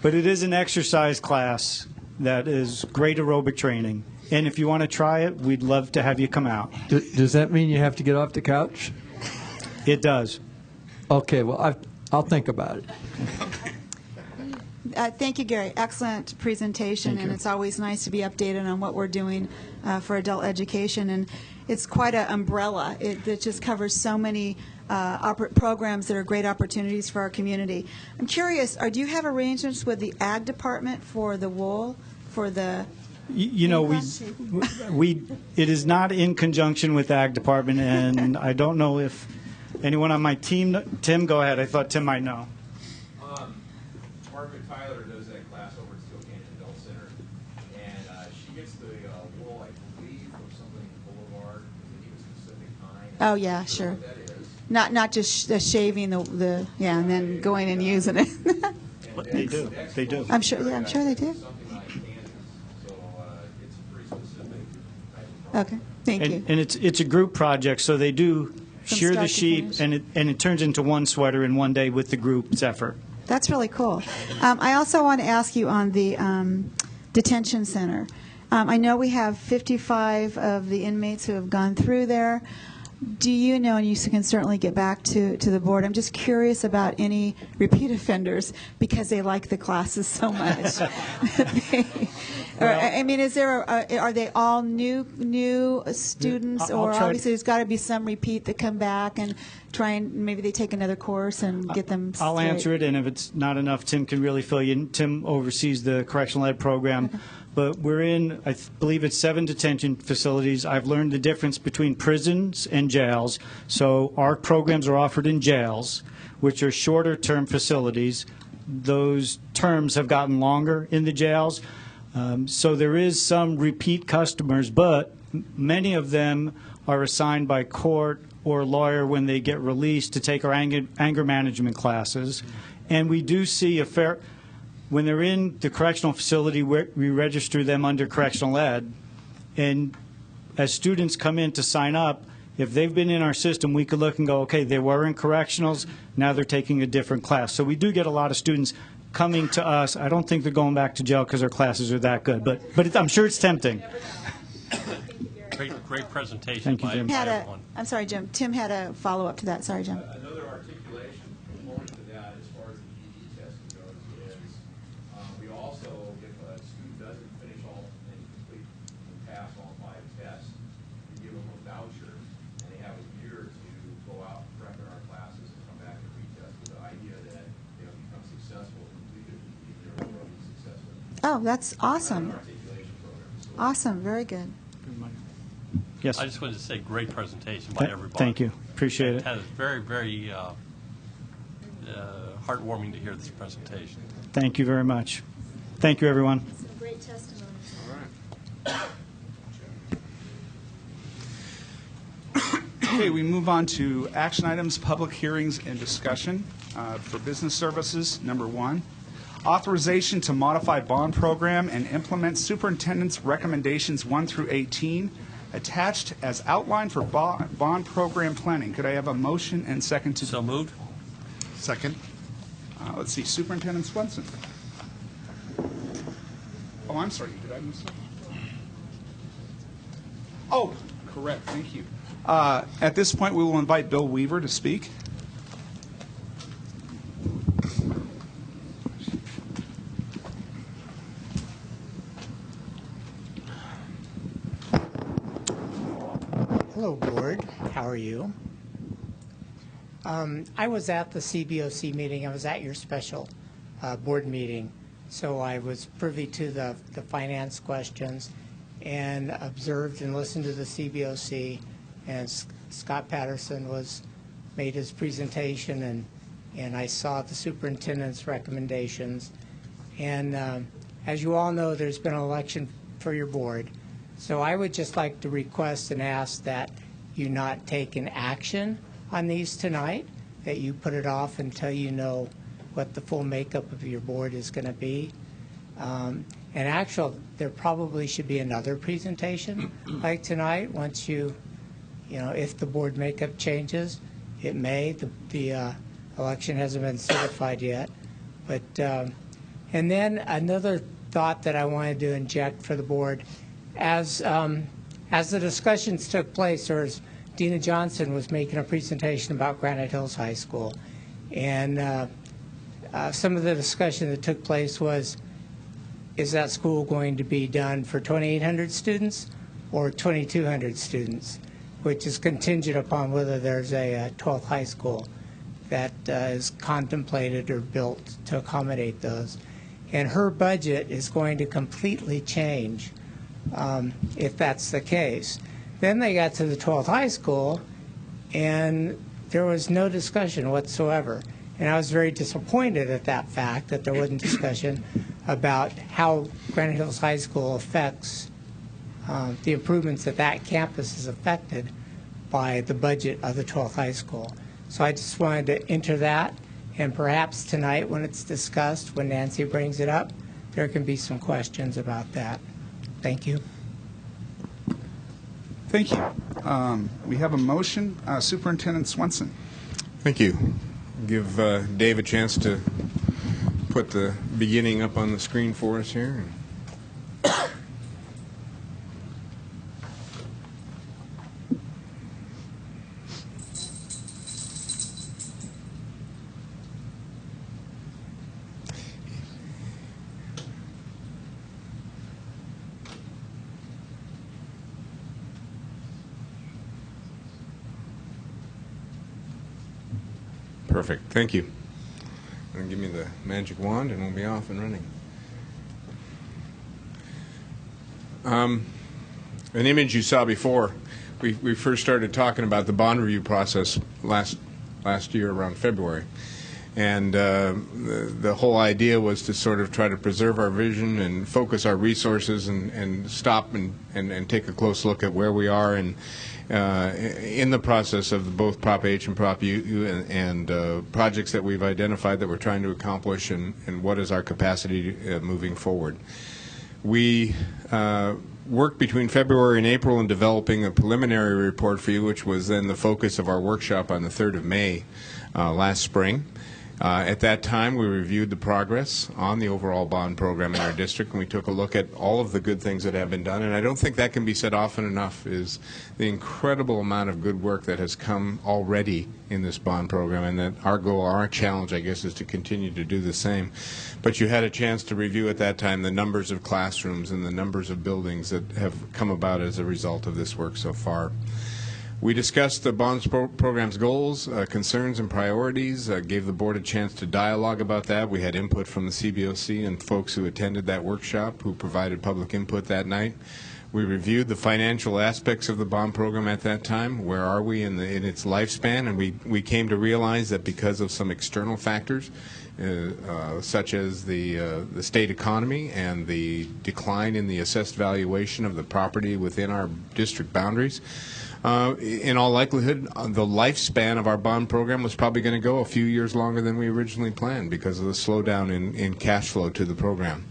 but it is an exercise class that is great aerobic training. And if you want to try it, we'd love to have you come out. Does that mean you have to get off the couch? It does. Okay, well, I'll think about it. Thank you, Gary. Excellent presentation, and it's always nice to be updated on what we're doing for adult education. And it's quite an umbrella. It just covers so many programs that are great opportunities for our community. I'm curious, do you have arrangements with the Ag Department for the wool, for the... You know, it is not in conjunction with the Ag Department, and I don't know if anyone on my team, Tim, go ahead. I thought Tim might know. Margaret Tyler does that class over at Steel Canyon Adult Center, and she gets the wool, I believe, from somebody in Boulevard. They need a specific kind. Oh, yeah, sure. Not just shaving the and then going and using it. They do. They do. I'm sure they do. Okay, thank you. And it's a group project, so they do shear the sheep, and it turns into one sweater in one day with the group's effort. That's really cool. I also want to ask you on the detention center. I know we have 55 of the inmates who have gone through there. Do you know, and you can certainly get back to the board, I'm just curious about any repeat offenders because they like the classes so much. I mean, is there are they all new students, or obviously there's got to be some repeat that come back and try and maybe they take another course and get them straight? I'll answer it, and if it's not enough, Tim can really fill you in. Tim oversees the correctional ed program. Okay. But we're in, I believe it's 7 detention facilities. I've learned the difference between prisons and jails. So our programs are offered in jails, which are shorter-term facilities. Those terms have gotten longer in the jails. So there is some repeat customers, but many of them are assigned by court or lawyer when they get released to take our anger management classes. And we do see a fair... When they're in the correctional facility, we register them under correctional ed, and as students come in to sign up, if they've been in our system, we could look and go, okay, they were in correctionals, now they're taking a different class. So we do get a lot of students coming to us. I don't think they're going back to jail because our classes are that good, but I'm sure it's tempting. Great presentation Thank you, by Jim. everyone. I'm sorry, Jim. Tim had a follow-up to that. Sorry, Jim. Another articulation component to that, as far as the GED testing goes, is we also, if a student doesn't finish all and complete and pass all 5 tests, we give them a voucher, and they have a year to go out and prep in our classes and come back and retest with the idea that they will become successful, completed their program successfully. Oh, that's awesome. Articulation program. So Awesome. Very good. Yes. I just wanted to say great presentation by everybody. Thank you. Appreciate it. That is very, very heartwarming to hear this presentation. Thank you very much. Thank you, everyone. Some great testimonies. Okay, we move on to action items, public hearings, and discussion. For business services, number 1, authorization to modify bond program and implement superintendent's recommendations 1 through 18, attached as outlined for bond program planning. Could I have a motion and second to? So moved. Second. Let's see, Superintendent Swenson. Oh, I'm sorry, did I miss something? Oh, correct, thank you. At this point, we will invite Bill Weaver to speak. Hello, Board. How are you? I was at the CBOC meeting. I was at your special board meeting, so I was privy to the finance questions and observed and listened to the CBOC. And Scott Patterson made his presentation, and I saw the superintendent's recommendations. And as you all know, there's been an election for your board. So I would just like to request and ask that you not take an action on these tonight, that you put it off until you know what the full makeup of your board is going to be. And actually, there probably should be another presentation like tonight once if the board makeup changes. It may. The election hasn't been certified yet. But and then another thought that I wanted to inject for the board. As the discussions took place, Dina Johnson was making a presentation about Granite Hills High School, and some of the discussion that took place was, is that school going to be done for 2,800 students or 2,200 students, which is contingent upon whether there's a 12th high school that is contemplated or built to accommodate those. And her budget is going to completely change if that's the case. Then they got to the 12th high school, and there was no discussion whatsoever. And I was very disappointed at that fact, that there wasn't discussion about how Granite Hills High School affects the improvements that campus is affected by the budget of the 12th high school. So I just wanted to enter that, and perhaps tonight when it's discussed, when Nancy brings it up, there can be some questions about that. Thank you. Thank you. We have a motion. Superintendent Swenson. Thank you. Give Dave a chance to put the beginning up on the screen for us here. Perfect. Thank you. And give me the magic wand, and we'll be off and running. An image you saw before, we first started talking about the bond review process last year around February. And the whole idea was to sort of try to preserve our vision and focus our resources and stop and take a close look at where we are in the process of both Prop H and Prop U and projects that we've identified that we're trying to accomplish, and what is our capacity moving forward. We worked between February and April in developing a preliminary report for you, which was then the focus of our workshop on the 3rd of May last spring. At that time, we reviewed the progress on the overall bond program in our district, and we took a look at all of the good things that have been done. And I don't think that can be said often enough, is the incredible amount of good work that has come already in this bond program, and that our goal, our challenge, I guess, is to continue to do the same. But you had a chance to review at that time the numbers of classrooms and the numbers of buildings that have come about as a result of this work so far. We discussed the bonds program's goals, concerns, and priorities, gave the board a chance to dialogue about that. We had input from the CBOC and folks who attended that workshop who provided public input that night. We reviewed the financial aspects of the bond program at that time. Where are we in its lifespan? And we came to realize that because of some external factors, such as the state economy and the decline in the assessed valuation of the property within our district boundaries, in all likelihood, the lifespan of our bond program was probably going to go a few years longer than we originally planned because of the slowdown in cash flow to the program.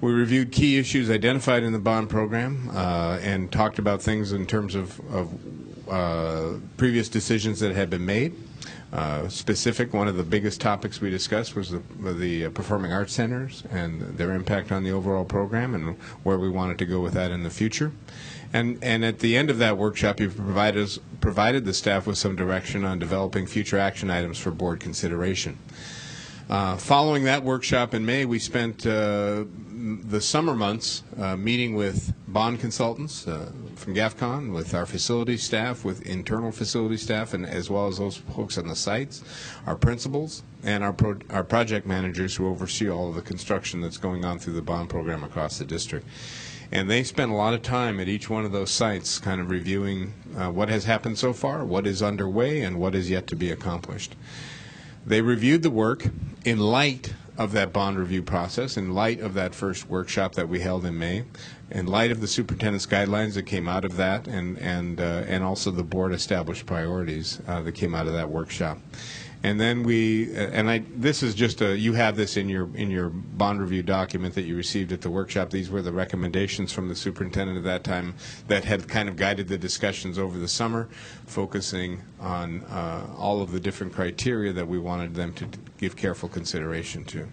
We reviewed key issues identified in the bond program and talked about things in terms of previous decisions that had been made. One of the biggest topics we discussed was the performing arts centers and their impact on the overall program and where we wanted to go with that in the future. And at the end of that workshop, you provided the staff with some direction on developing future action items for board consideration. Following that workshop in May, we spent the summer months meeting with bond consultants from GAFCON, with our facility staff, with internal facility staff, and as well as those folks on the sites, our principals, and our project managers who oversee all of the construction that's going on through the bond program across the district. And they spent a lot of time at each one of those sites kind of reviewing what has happened so far, what is underway, and what is yet to be accomplished. They reviewed the work in light of that bond review process, in light of that first workshop that we held in May, in light of the superintendent's guidelines that came out of that, and also the board established priorities that came out of that workshop. And then this is just you have this in your bond review document that you received at the workshop. These were the recommendations from the superintendent at that time that had kind of guided the discussions over the summer, focusing on all of the different criteria that we wanted them to give careful consideration to.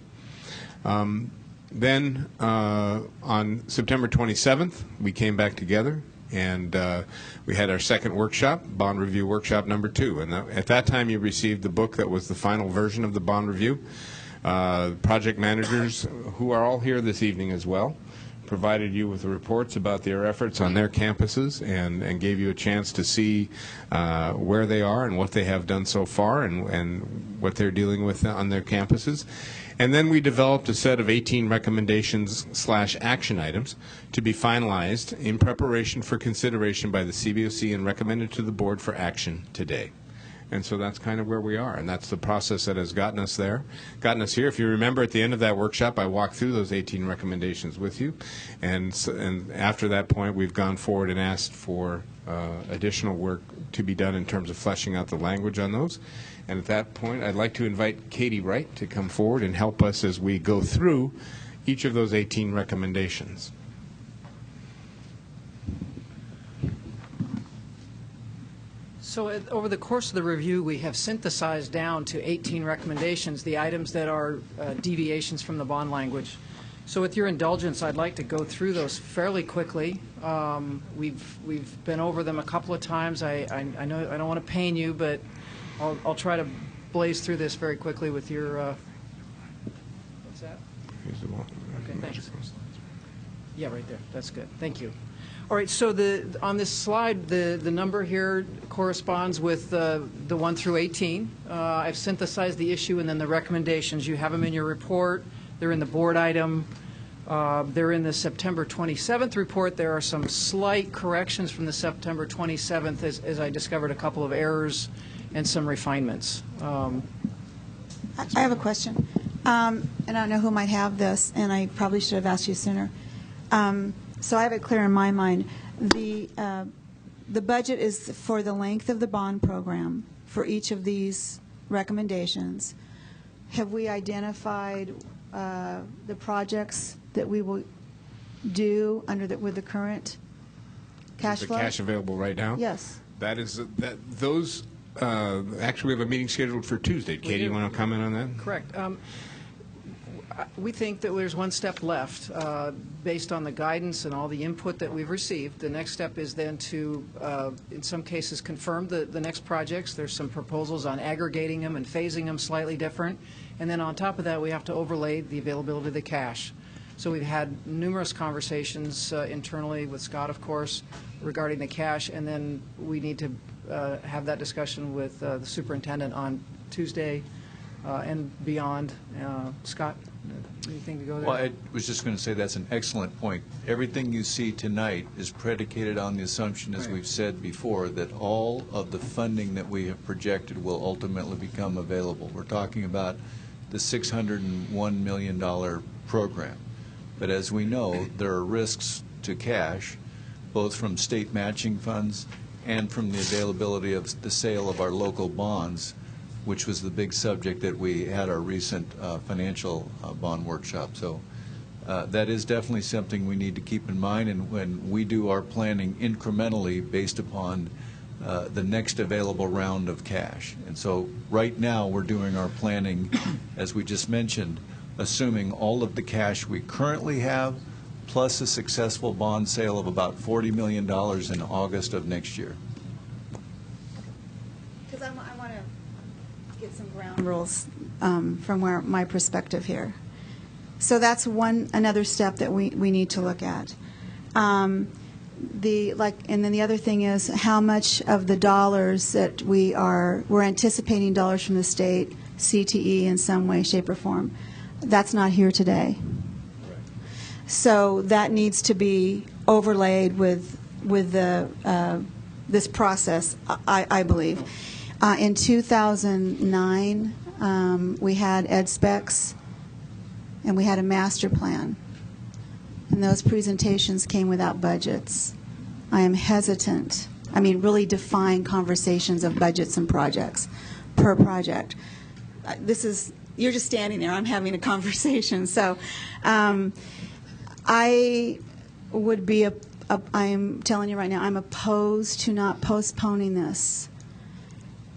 Then on September 27th, we came back together. And we had our second workshop, bond review workshop number 2. And at that time, you received the book that was the final version of the bond review. Project managers, who are all here this evening as well, provided you with reports about their efforts on their campuses and gave you a chance to see where they are and what they have done so far and what they're dealing with on their campuses. And then we developed a set of 18 recommendations/action items to be finalized in preparation for consideration by the CBOC and recommended to the board for action today. And so that's kind of where we are, and that's the process that has gotten us here. If you remember, at the end of that workshop, I walked through those 18 recommendations with you, and after that point, we've gone forward and asked for additional work to be done in terms of fleshing out the language on those. And at that point, I'd like to invite Katie Wright to come forward and help us as we go through each of those 18 recommendations. So over the course of the review, we have synthesized down to 18 recommendations, the items that are deviations from the bond language. So with your indulgence, I'd like to go through those fairly quickly. We've been over them a couple of times. I know I don't want to pain you, but I'll try to blaze through this very quickly with your. What's that? Okay, thanks. Yeah, right there. That's good. Thank you. All right. So on this slide, the number here corresponds with the 1 through 18. I've synthesized the issue and then the recommendations. You have them in your report. They're in the board item. They're in the September 27th report. There are some slight corrections from the September 27th as I discovered a couple of errors and some refinements. I have a question, and I don't know who might have this, and I probably should have asked you sooner. So I have it clear in my mind. The budget is for the length of the bond program for each of these recommendations. Have we identified the projects that we will do with the current cash flow? The cash available right now? Yes. Those Actually, we have a meeting scheduled for Tuesday. Katie, you want to comment on that? Correct. We think that there's one step left. Based on the guidance and all the input that we've received, the next step is then to, in some cases, confirm the next projects. There's some proposals on aggregating them and phasing them slightly different. And then on top of that, we have to overlay the availability of the cash. So we've had numerous conversations internally with Scott, of course, regarding the cash, and then we need to have that discussion with the superintendent on Tuesday and beyond. Scott, anything to go there? Well, I was just going to say that's an excellent point. Everything you see tonight is predicated on the assumption, as we've said before, that all of the funding that we have projected will ultimately become available. We're talking about the $601 million program. But as we know, there are risks to cash, both from state matching funds and from the availability of the sale of our local bonds, which was the big subject that we had our recent financial bond workshop. So that is definitely something we need to keep in mind, and when we do our planning incrementally based upon the next available round of cash. And so right now we're doing our planning, as we just mentioned, assuming all of the cash we currently have plus a successful bond sale of about $40 million in August of next year. Because I want to get some ground rules from my perspective here. So that's another step that we need to look at. And then the other thing is how much of the dollars that we're anticipating dollars from the state, CTE in some way, shape, or form. That's not here today. So that needs to be overlaid with this process, I believe. In 2009, we had ed specs, and we had a master plan. And those presentations came without budgets. I am hesitant. I mean, really define conversations of budgets and projects per project. You're just standing there. I'm having a conversation. So I would be, I'm telling you right now, I'm opposed to not postponing this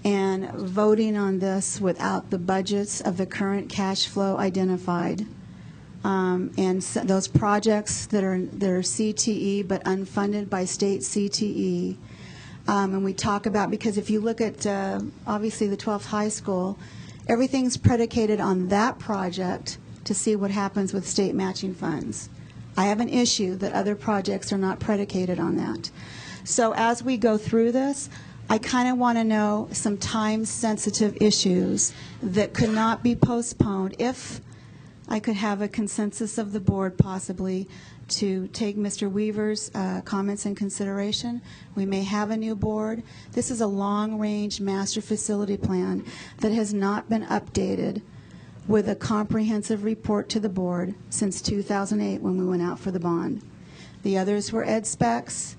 and voting on this without the budgets of the current cash flow identified. And those projects that are CTE but unfunded by state CTE. And we talk about, because if you look at obviously the 12th high school, everything's predicated on that project to see what happens with state matching funds. I have an issue that other projects are not predicated on that. So as we go through this, I kind of want to know some time-sensitive issues that could not be postponed if I could have a consensus of the board possibly to take Mr. Weaver's comments in consideration. We may have a new board. This is a long-range master facility plan that has not been updated with a comprehensive report to the board since 2008 when we went out for the bond. The others were ed specs,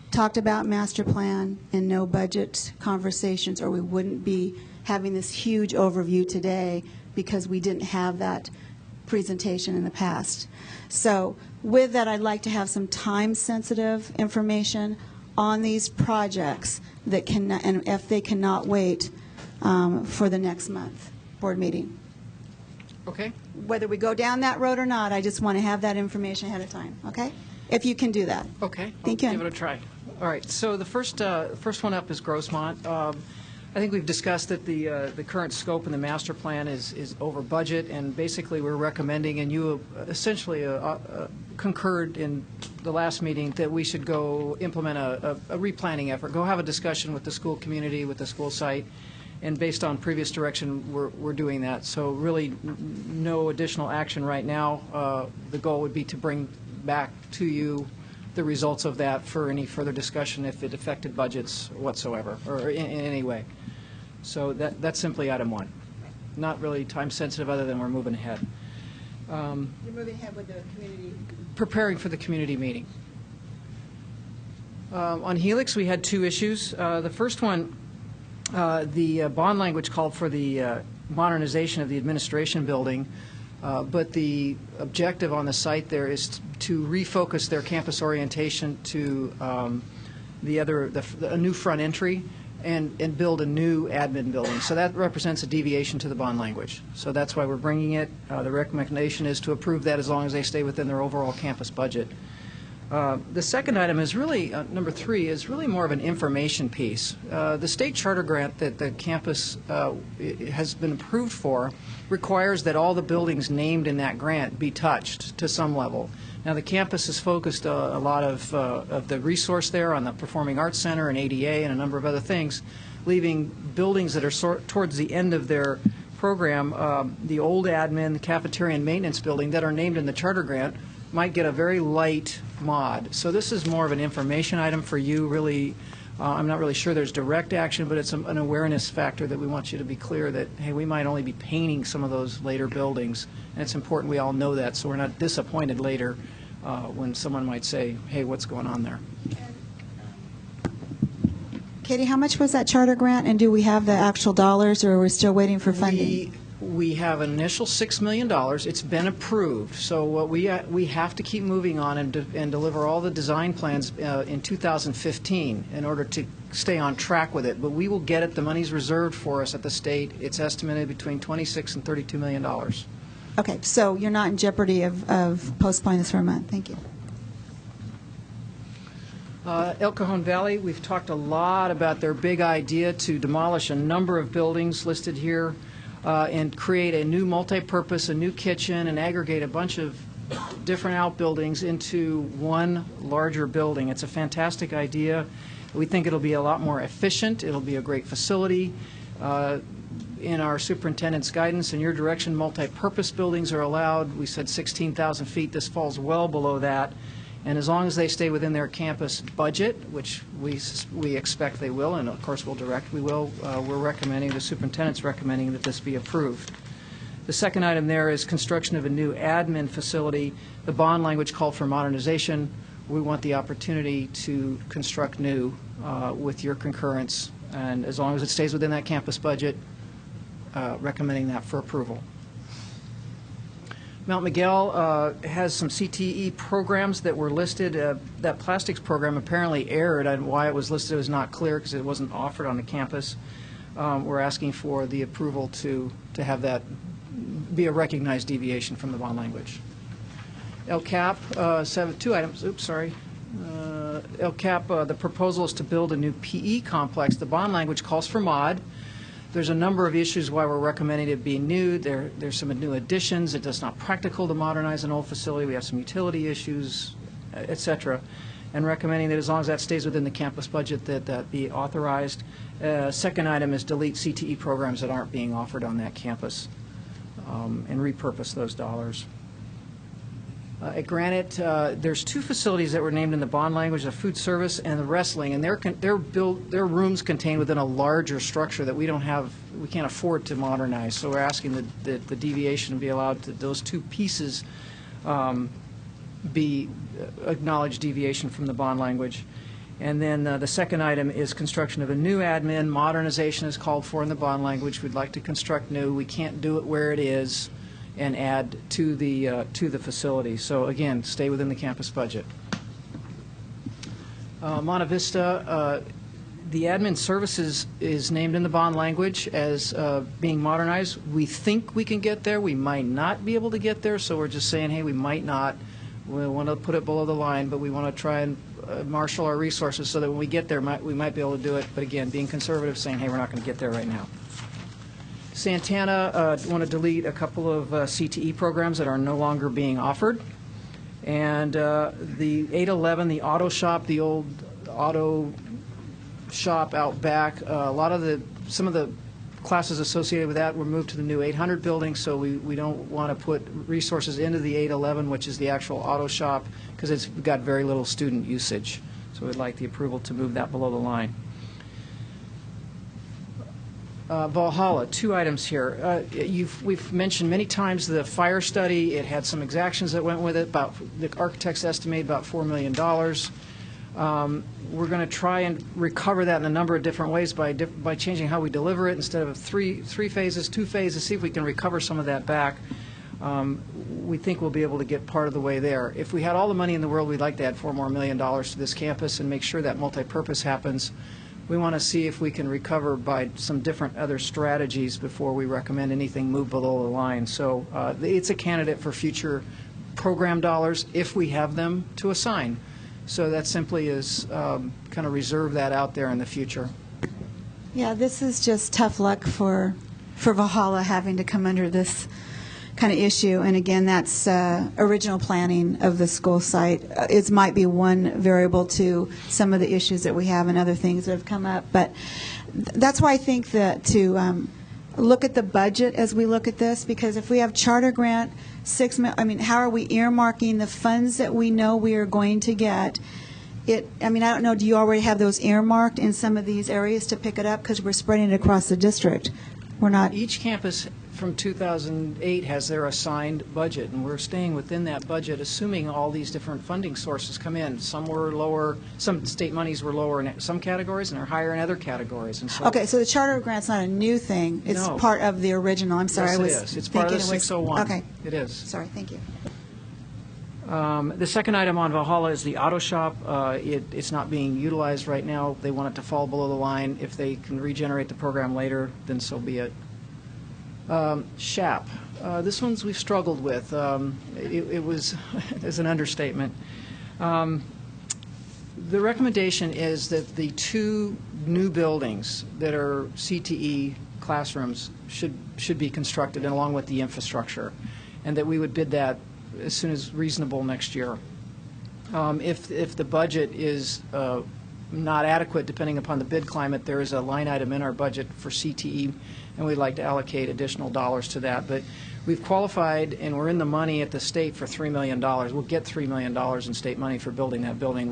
talked about master plan, and no budget conversations, or we wouldn't be having this huge overview today because we didn't have that presentation in the past. So with that, I'd like to have some time-sensitive information on these projects that can, and if they cannot wait for the next month board meeting. Okay. Whether we go down that road or not, I just want to have that information ahead of time, okay? If you can do that. Okay. Thank you. Give it a try. All right. So the first one up is Grossmont. I think we've discussed that the current scope in the master plan is over budget, and basically we're recommending, and you essentially concurred in the last meeting, that we should go implement a replanning effort, go have a discussion with the school community, with the school site, and based on previous direction, we're doing that. So really no additional action right now. The goal would be to bring back to you the results of that for any further discussion if it affected budgets whatsoever or in any way. So that's simply item one. Not really time sensitive other than we're moving ahead. You're moving ahead with the community. Preparing for the community meeting. On Helix, we had two issues. The first one, the bond language called for the modernization of the administration building, but the objective on the site there is to refocus their campus orientation to a new front entry and build a new admin building. So that represents a deviation to the bond language. So that's why we're bringing it. The recommendation is to approve that as long as they stay within their overall campus budget. The second item is really, number 3, is really more of an information piece. The state charter grant that the campus has been approved for requires that all the buildings named in that grant be touched to some level. Now, the campus has focused a lot of the resource there on the Performing Arts Center and ADA and a number of other things, leaving buildings that are towards the end of their program, the old admin, the cafeteria and maintenance building that are named in the charter grant might get a very light mod. So this is more of an information item for you, really. I'm not really sure there's direct action, but it's an awareness factor that we want you to be clear that, hey, we might only be painting some of those later buildings, and it's important we all know that so we're not disappointed later when someone might say, hey, what's going on there? Katie, how much was that charter grant, and do we have the actual dollars, or are we still waiting for funding? We have an initial $6 million. It's been approved. So what we have to keep moving on and deliver all the design plans in 2015 in order to stay on track with it. But we will get it. The money's reserved for us at the state. It's estimated between $26 and $32 million. Okay, so you're not in jeopardy of postponing this for a month. Thank you. El Cajon Valley, we've talked a lot about their big idea to demolish a number of buildings listed here. And create a new multi-purpose, a new kitchen, and aggregate a bunch of different outbuildings into one larger building. It's a fantastic idea. We think it'll be a lot more efficient. It'll be a great facility. In our superintendent's guidance and your direction, multi-purpose buildings are allowed. We said 16,000 feet. This falls well below that. And as long as they stay within their campus budget, which we expect they will, and of course we'll direct, we're recommending, the superintendent's recommending that this be approved. The second item there is construction of a new admin facility. The bond language called for modernization. We want the opportunity to construct new with your concurrence, and as long as it stays within that campus budget, recommending that for approval. Mount Miguel has some CTE programs that were listed. That plastics program apparently erred, and why it was listed was not clear because it wasn't offered on the campus. We're asking for the approval to have that be a recognized deviation from the bond language. El Cap, 2 items. Oops, sorry. El Cap, the proposal is to build a new PE complex. The bond language calls for mod. There's a number of issues why we're recommending it be new. There's some new additions. It's not practical to modernize an old facility. We have some utility issues, et cetera. And recommending that as long as that stays within the campus budget, that be authorized. Second item is delete CTE programs that aren't being offered on that campus and repurpose those dollars. At Granite, there's 2 facilities that were named in the bond language, the food service and the wrestling, and their rooms contained within a larger structure that we can't afford to modernize. So we're asking that the deviation to be allowed to those 2 pieces be acknowledged deviation from the bond language. And then the second item is construction of a new admin. Modernization is called for in the bond language. We'd like to construct new. We can't do it where it is and add to the facility. So again, stay within the campus budget. Monte Vista, the admin services is named in the bond language as being modernized. We think we can get there. We might not be able to get there, so we're just saying, hey, we might not. We want to put it below the line, but we want to try and marshal our resources so that when we get there, we might be able to do it. But again, being conservative, saying, hey, we're not going to get there right now. Santana, want to delete a couple of CTE programs that are no longer being offered. And the 811, the auto shop, the old auto shop out back, some of the classes associated with that were moved to the new 800 building, so we don't want to put resources into the 811, which is the actual auto shop, because it's got very little student usage. So we'd like the approval to move that below the line. Valhalla, 2 items here. We've mentioned many times the fire study. It had some exactions that went with it. The architects estimate about $4 million. We're going to try and recover that in a number of different ways by changing how we deliver it. Instead of three phases, 2 phases, see if we can recover some of that back. We think we'll be able to get part of the way there. If we had all the money in the world, we'd like to add $4 more million to this campus and make sure that multi-purpose happens. we want to see if we can recover by some different other strategies before we recommend anything move below the line. So it's a candidate for future program dollars if we have them to assign. So that simply is kind of reserve that out there in the future. Yeah, this is just tough luck for Valhalla having to come under this kind of issue. And again, that's original planning of the school site. It might be one variable to some of the issues that we have and other things that have come up. But that's why I think that to look at the budget as we look at this, because if we have charter grant, how are we earmarking the funds that we know we are going to get? I don't know, do you already have those earmarked in some of these areas to pick it up? Because we're spreading it across the district. We're not. Each campus from 2008 has their assigned budget, and we're staying within that budget, assuming all these different funding sources come in. Some were lower, some state monies were lower in some categories and are higher in other categories. And so okay, so the charter grant's not a new thing. It's part of the original. I'm sorry, yes, I was it is. It's part of the 601. Okay. It is. Sorry, thank you. The second item on Valhalla is the auto shop. It's not being utilized right now. They want it to fall below the line. If they can regenerate the program later, then so be it. SHAP. This one's we've struggled with. It was as an understatement. The recommendation is that the two new buildings that are CTE classrooms should be constructed along with the infrastructure, and that we would bid that as soon as reasonable next year. If the budget is not adequate, depending upon the bid climate, there is a line item in our budget for CTE, and we'd like to allocate additional dollars to that. But we've qualified, and we're in the money at the state for $3 million. We'll get $3 million in state money for building that building.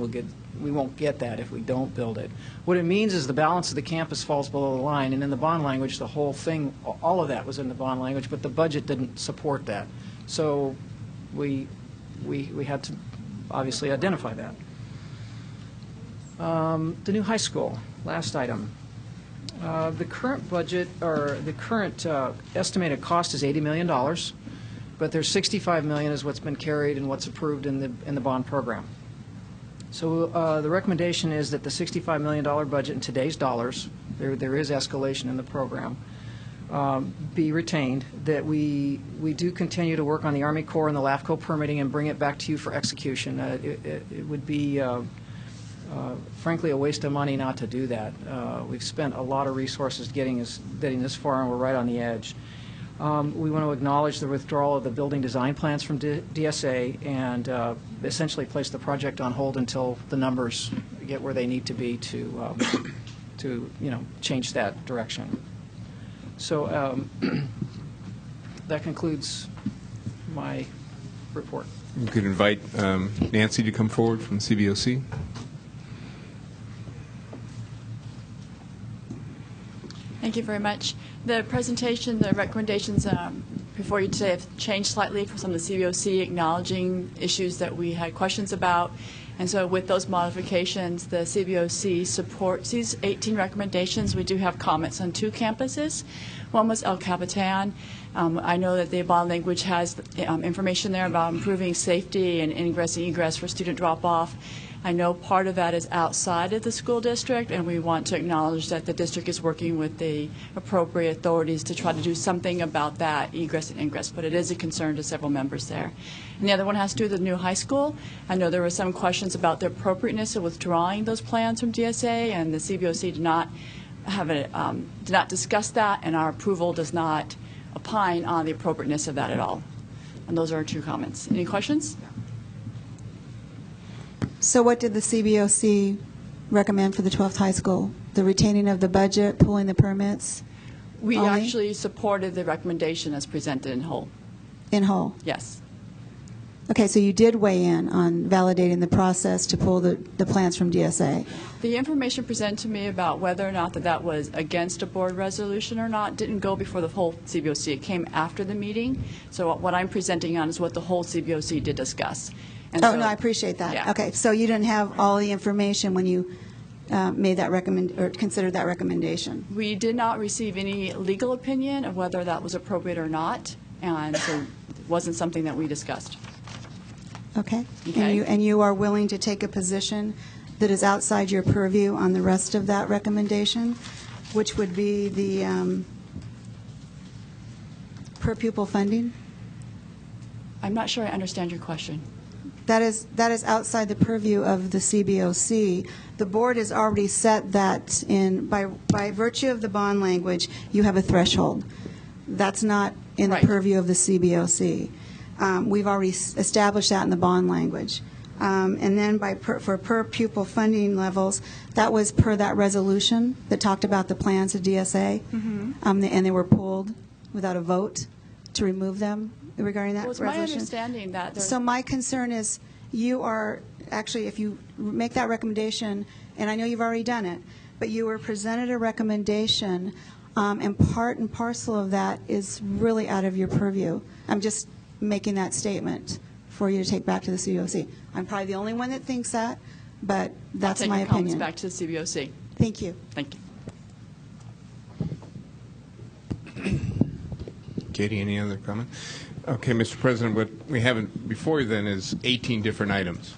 We won't get that if we don't build it. What it means is the balance of the campus falls below the line, and in the bond language, the whole thing, all of that was in the bond language, but the budget didn't support that. So we had to obviously identify that. The new high school, last item. The current budget, or the current estimated cost is $80 million, but there's $65 million is what's been carried and what's approved in the bond program. So the recommendation is that the $65 million budget in today's dollars, there is escalation in the program, be retained, that we do continue to work on the Army Corps and the LAFCO permitting and bring it back to you for execution. It would be, frankly, a waste of money not to do that. We've spent a lot of resources getting this far, and we're right on the edge. We want to acknowledge the withdrawal of the building design plans from DSA and essentially place the project on hold until the numbers get where they need to be to change that direction. So that concludes my report. You could invite Nancy to come forward from CBOC. Thank you very much. The presentation, the recommendations before you today have changed slightly from some of the CBOC, acknowledging issues that we had questions about. And so with those modifications, the CBOC supports these 18 recommendations. We do have comments on 2 campuses. One was El Capitan. I know that the bond language has information there about improving safety and ingress and egress for student drop-off. I know part of that is outside of the school district, and we want to acknowledge that the district is working with the appropriate authorities to try to do something about that egress and ingress, but it is a concern to several members there. And the other one has to do with the new high school. I know there were some questions about the appropriateness of withdrawing those plans from DSA, and the CBOC did not discuss that, and our approval does not opine on the appropriateness of that at all. And those are our 2 comments. Any questions? So what did the CBOC recommend for the 12th high school? The retaining of the budget, pulling the permits? We only? actually supported the recommendation as presented in whole. In whole? Yes. Okay, so you did weigh in on validating the process to pull the plans from DSA. The information presented to me about whether or not that was against a board resolution or not didn't go before the whole CBOC. It came after the meeting. So what I'm presenting on is what the whole CBOC did discuss. And no, so, I appreciate that. Yeah. Okay, so you didn't have all the information when you made that considered that recommendation. We did not receive any legal opinion of whether that was appropriate or not, and so it wasn't something that we discussed. Okay. And you are willing to take a position that is outside your purview on the rest of that recommendation, which would be the per pupil funding. I'm not sure I understand your question. That is outside the purview of the CBOC. The board has already set that in, by virtue of the bond language, you have a threshold. That's not in the purview of the CBOC. We've already established that in the bond language. And then for per pupil funding levels, that was per that resolution that talked about the plans of DSA, and they were pulled without a vote to remove them regarding that Well, it's resolution. my understanding that So my concern is you are, actually, if you make that recommendation, and I know you've already done it, but you were presented a recommendation, and part and parcel of that is really out of your purview. I'm just making that statement for you to take back to the CBOC. I'm probably the only one that thinks that, but that's I'll take my your comments opinion. back to the CBOC. Thank you. Thank you. Katie, any other comment? Okay, Mr. President, what we have before you then is 18 different items.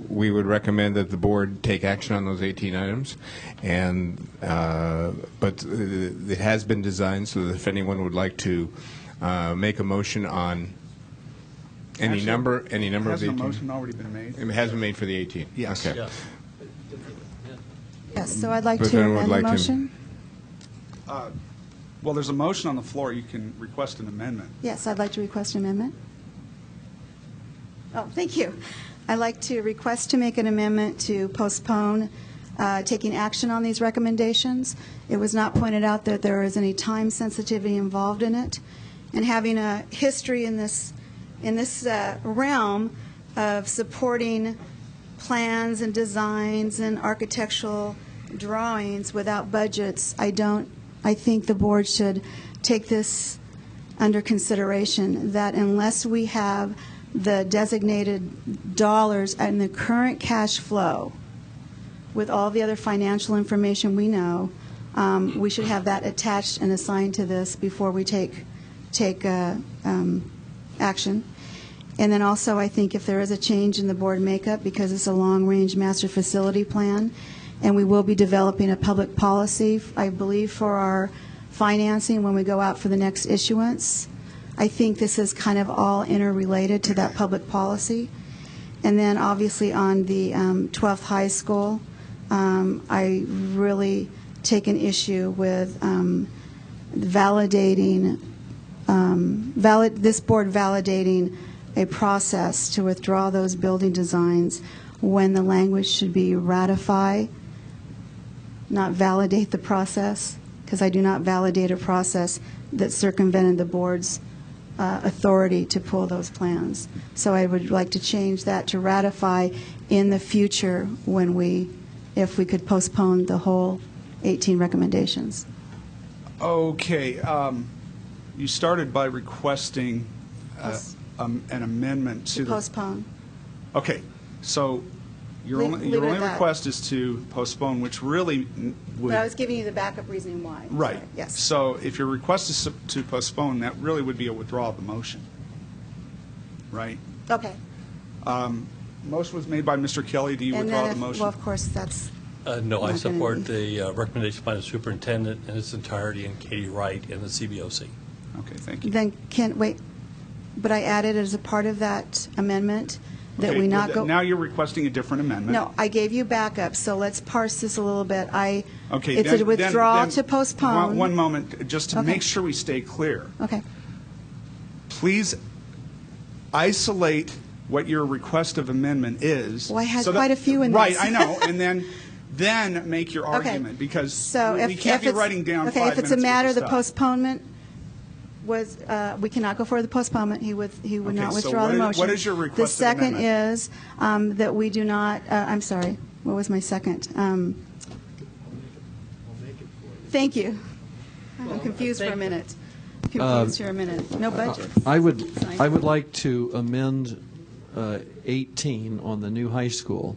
We would recommend that the board take action on those 18 items, and but it has been designed so that if anyone would like to make a motion on any number of the 18. Hasn't a motion already been made? It has been made for the 18? Yes. Okay. Yeah. Yes, so I'd like But to then would amend the like to- motion. Well, there's a motion on the floor. You can request an amendment. Yes, I'd like to request an amendment. Oh, thank you. I'd like to request to make an amendment to postpone taking action on these recommendations. It was not pointed out that there is any time sensitivity involved in it. And having a history in this realm of supporting plans and designs and architectural drawings without budgets, I think the board should take this under consideration, that unless we have the designated dollars and the current cash flow with all the other financial information we know, we should have that attached and assigned to this before we take action. And then also, I think if there is a change in the board makeup, because it's a long-range master facility plan, and we will be developing a public policy, I believe, for our financing when we go out for the next issuance. I think this is kind of all interrelated to that public policy. And then obviously on the 12th high school, I really take an issue with validating, this board validating a process to withdraw those building designs when the language should be ratify, not validate the process, because I do not validate a process that circumvented the board's authority to pull those plans. So I would like to change that to ratify in the future if we could postpone the whole 18 recommendations. Okay. You started by requesting an amendment to postpone. Okay. So your only request is to postpone, which really would... But I was giving you the backup reasoning why. Right. Sorry. Yes. So if your request is to postpone, that really would be a withdrawal of the motion. Right? Okay. Motion was made by Mr. Kelly. Do you withdraw the motion? Well, of course, that's... No, I support the recommendation by the superintendent in its entirety and Katie Wright and the CBOC. Okay, thank you. Then wait, but I added as a part of that amendment that Okay, we not go... Now you're requesting a different amendment. No, I gave you backup, so let's parse this a little bit. Okay, it's a withdrawal to postpone. One moment, just to Okay. make sure we stay clear. Okay. Please isolate what your request of amendment is. Well, I had quite a few in this. Right, I know, and then make your Okay. argument, because So we can't be writing down 5 minutes. Okay, if it's a matter, of the stuff. postponement was, we cannot go for the postponement. He would not so withdraw the motion. what is your requested The second amendment? is that we do not, I'm sorry, what was my second? Thank you. I'm confused for a minute. Confused for a minute. No budget. I would like to amend 18 on the new high school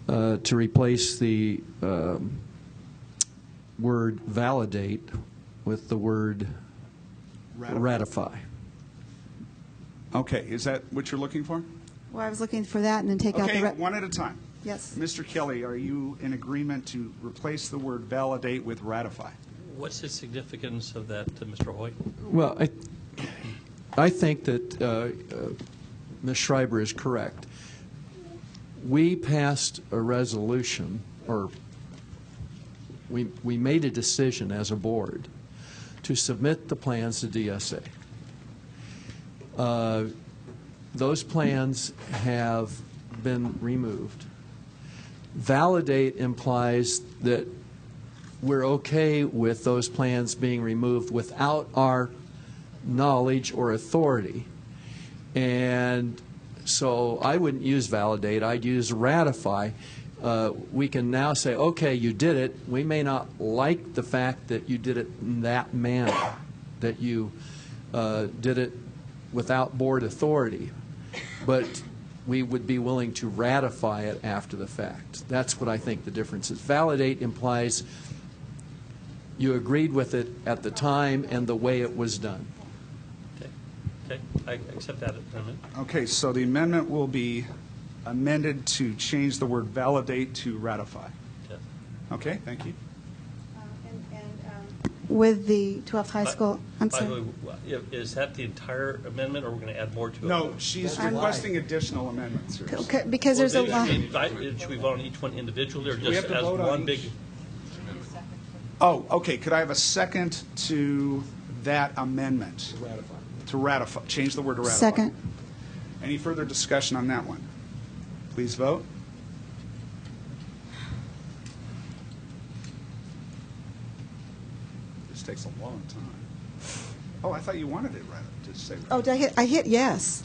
to replace the word validate with the word ratify. Okay, is that what you're looking for? Well, I was looking for that and then take out the... Okay, one at a time. Yes. Mr. Kelly, are you in agreement to replace the word validate with ratify? What's the significance of that, Mr. Hoyt? Well, I think that Ms. Schreiber is correct. We passed a resolution, or we made a decision as a board to submit the plans to DSA. Those plans have been removed. Validate implies that we're okay with those plans being removed without our knowledge or authority. And so I wouldn't use validate, I'd use ratify. We can now say, okay, you did it. We may not like the fact that you did it in that manner, that you did it without board authority, but we would be willing to ratify it after the fact. That's what I think the difference is. Validate implies you agreed with it at the time and the way it was done. Okay, I accept that amendment. Okay, so the amendment will be amended to change the word validate to ratify. Yes. Okay, thank you. With the 12th high school, I'm By sorry. the way, is that the entire amendment, or we're going to add more to it? No, she's requesting additional amendments here. Okay, because there's a lot. Should we vote on each one individually, or We just have to as vote on one each. big? Oh, okay, could I have a second to that amendment? To ratify, change the word to ratify. Second. Any further discussion on that one? Please vote. This takes a long time. Oh, I thought you wanted it to say. Oh, did I hit yes?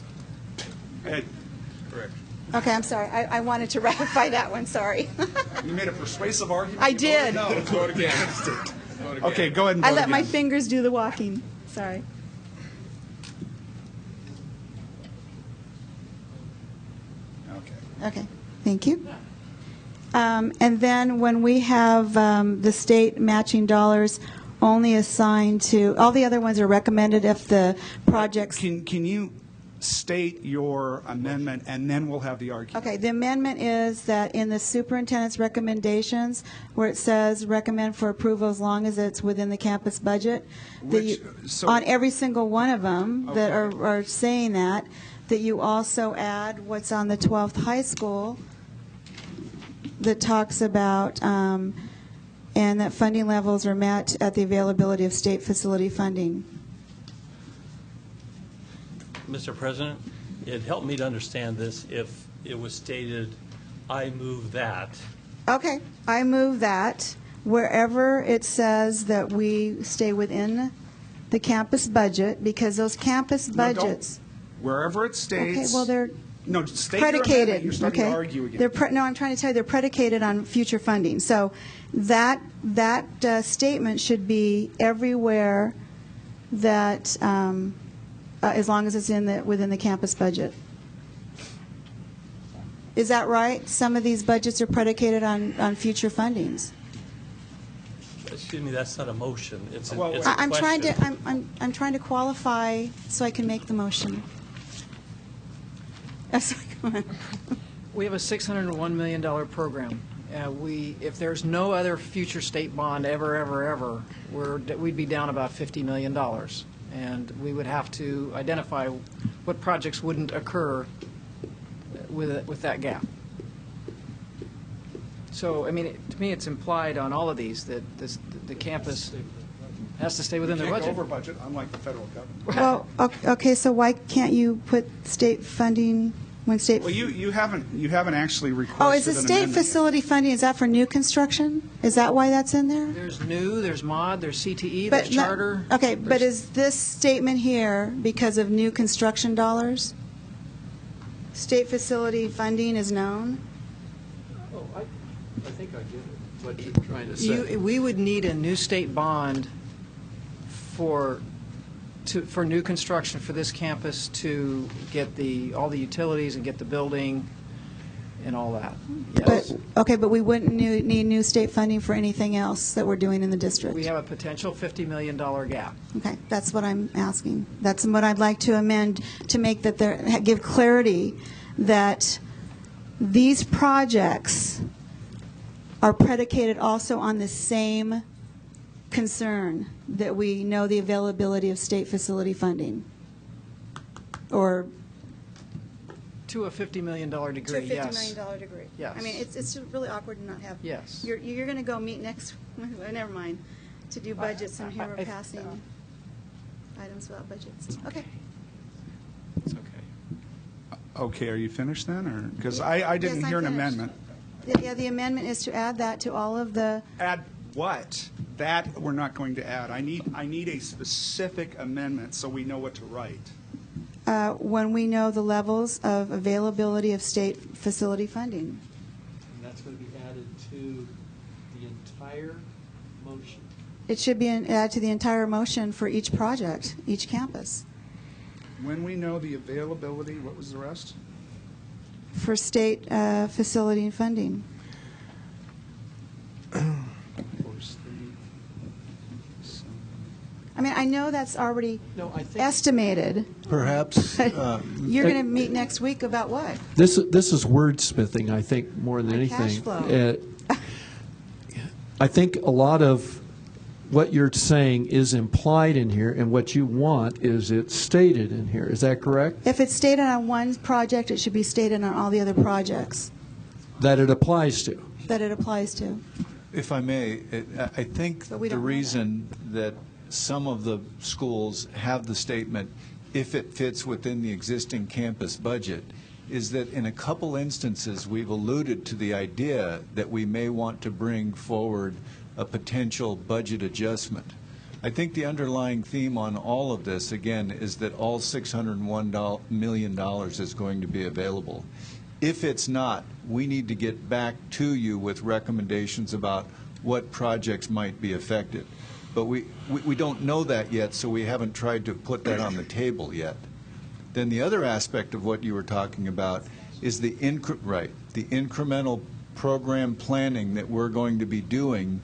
Ed, correct. Okay, I'm sorry. I wanted to ratify that one, sorry. You made a persuasive argument. I You did. voted no. Vote against it. Okay, go ahead and I vote let my again. fingers do the walking. Sorry. Okay. Okay, thank you. And then when we have the state matching dollars only assigned to, all the other ones are recommended if the projects. Can you state your amendment, and then we'll have the argument? Okay, the amendment is that in the superintendent's recommendations, where it says recommend for approval as long as it's within the campus budget, that you, on every single one of them that are saying that you also add what's on the 12th high school that talks about, and that funding levels are met at the availability of state facility funding. Mr. President, it helped me to understand this if it was stated, I move that. Okay, I move that wherever it says that we stay within the campus budget, because those campus budgets. Wherever it states. Okay, well, they're no, state your amendment. predicated. You're starting Okay, to argue again. no, I'm trying to tell you they're predicated on future funding. So that statement should be everywhere that, as long as it's within the campus budget. Is that right? Some of these budgets are predicated on future fundings. Excuse me, that's not a motion. It's a I'm trying question. to I'm trying to qualify so I can make the motion. We have a $601 million program. If there's no other future state bond ever, we'd be down about $50 million. And we would have to identify what projects wouldn't occur with that gap. So, I mean, to me, it's implied on all of these that the campus has to stay within their Can't budget. go over budget, unlike the federal government. Well, okay, so why can't you put state funding when state? Well, you haven't actually requested. Oh, is the an state amendment. facility funding? Is that for new construction? Is that why that's in there? There's new, there's mod, there's CTE, there's no- charter. Okay, but is this statement here because of new construction dollars? State facility funding is known. Oh, I think I get it, what you're trying to say. We would need a new state bond for new construction for this campus to get all the utilities and get the building and all that. Yes. But we wouldn't need new state funding for anything else that we're doing in the district. We have a potential $50 million gap. Okay, that's what I'm asking. That's what I'd like to amend to make that give clarity that These projects are predicated also on the same concern, that we know the availability of state facility funding. Or To a $50 million degree, to a $50 yes. million degree. Yes. I mean, it's really awkward to not have. Yes. You're going to go meet next, never mind, to do budgets, and here we're passing items about budgets. Okay. It's okay. Okay, are you finished then, or, because I didn't Yes, hear I'm an finished. amendment. Yeah, the amendment is to add that to all of the, Add what? That we're not going to add. I need a specific amendment so we know what to write. when we know the levels of availability of state facility funding. And that's going to be added to the entire motion. It should be added to the entire motion for each project, each campus. When we know the availability, what was the rest? For state facility and funding. I mean, I know that's already estimated. Perhaps. You're going to meet next week about what? This is wordsmithing, I think, more than anything. Cash flow. I think a lot of what you're saying is implied in here, and what you want is it stated in here. Is that correct? If it's stated on one project, it should be stated on all the other projects That it applies to. that it applies to. If I may, I think But we the don't know reason that some of the schools have the statement, if it fits within the existing campus budget, is that in a couple instances, we've alluded to the idea that we may want to bring forward a potential budget adjustment. I think the underlying theme on all of this, again, is that all $601 million is going to be available. If it's not, we need to get back to you with recommendations about what projects might be affected. But we don't know that yet, so we haven't tried to put that on the table yet. Then the other aspect of what you were talking about is the incremental program planning that we're going to be doing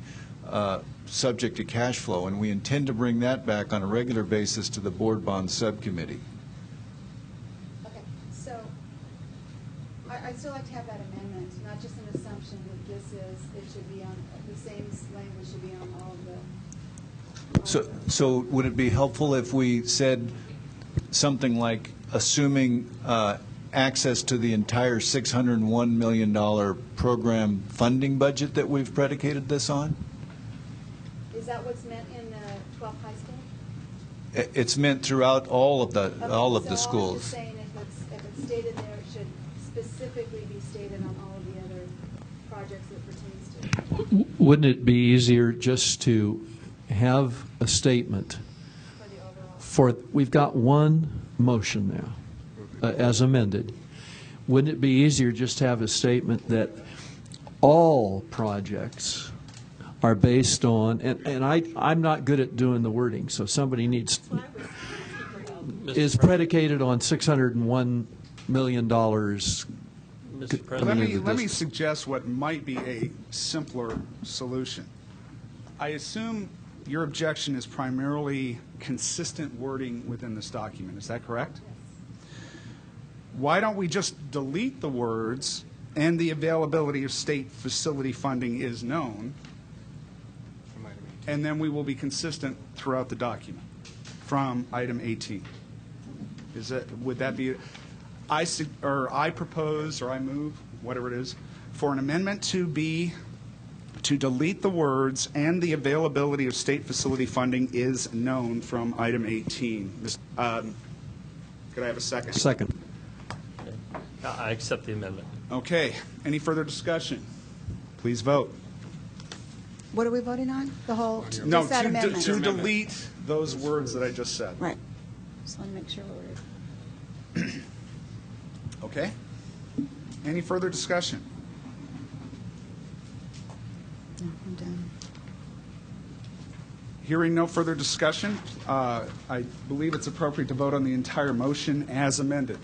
subject to cash flow, and we intend to bring that back on a regular basis to the Board Bond Subcommittee. Okay, so I'd still like to have that amendment, not just an assumption that this is, it should be on, the same language should be on all of the. So would it be helpful if we said something like, assuming access to the entire $601 million program funding budget that we've predicated this on? Is that what's meant in the 12th high school? It's meant throughout all of the Okay, schools. So I was just saying, if it's stated there, it should specifically be stated on all of the other projects it pertains to. Wouldn't it be easier just to have a statement for, we've got one motion now, as amended. Wouldn't it be easier just to have a statement that all projects are based on, and I'm not good at doing the wording, so somebody needs, is predicated on $601 million. Mr. President. Let me suggest what might be a simpler solution. I assume your objection is primarily consistent wording within this document. Is that correct? Why don't we just delete the words, and the availability of state facility funding is known, and then we will be consistent throughout the document from item 18. Would that be, I propose, or I move, whatever it is, for an amendment to delete the words, and the availability of state facility funding is known from item 18. Could I have a second? Second. I accept the amendment. Okay. Any further discussion? Please vote. What are we voting on? The whole, No, just that amendment? to delete those words that I just said. Right. Just want to make sure we're. Okay. Any further discussion? No, I'm done. Hearing no further discussion, I believe it's appropriate to vote on the entire motion as amended.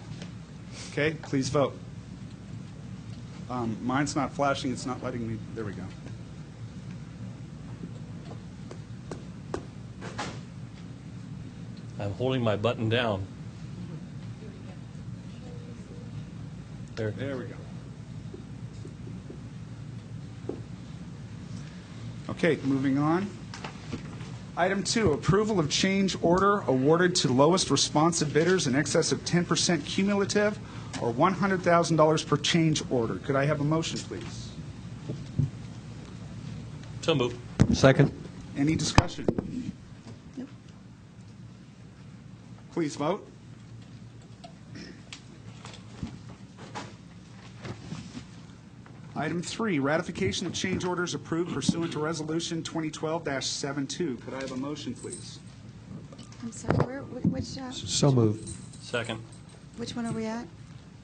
Okay, please vote. Mine's not flashing. It's not letting me. There we go. I'm holding my button down. There. There we go. Okay, moving on. Item 2, approval of change order awarded to lowest responsive bidders in excess of 10% cumulative or $100,000 per change order. Could I have a motion, please? So moved. Second. Any discussion? Please vote. Item 3, ratification of change orders approved pursuant to Resolution 2012-72. Could I have a motion, please? I'm sorry, which, So moved. Second. which one are we at?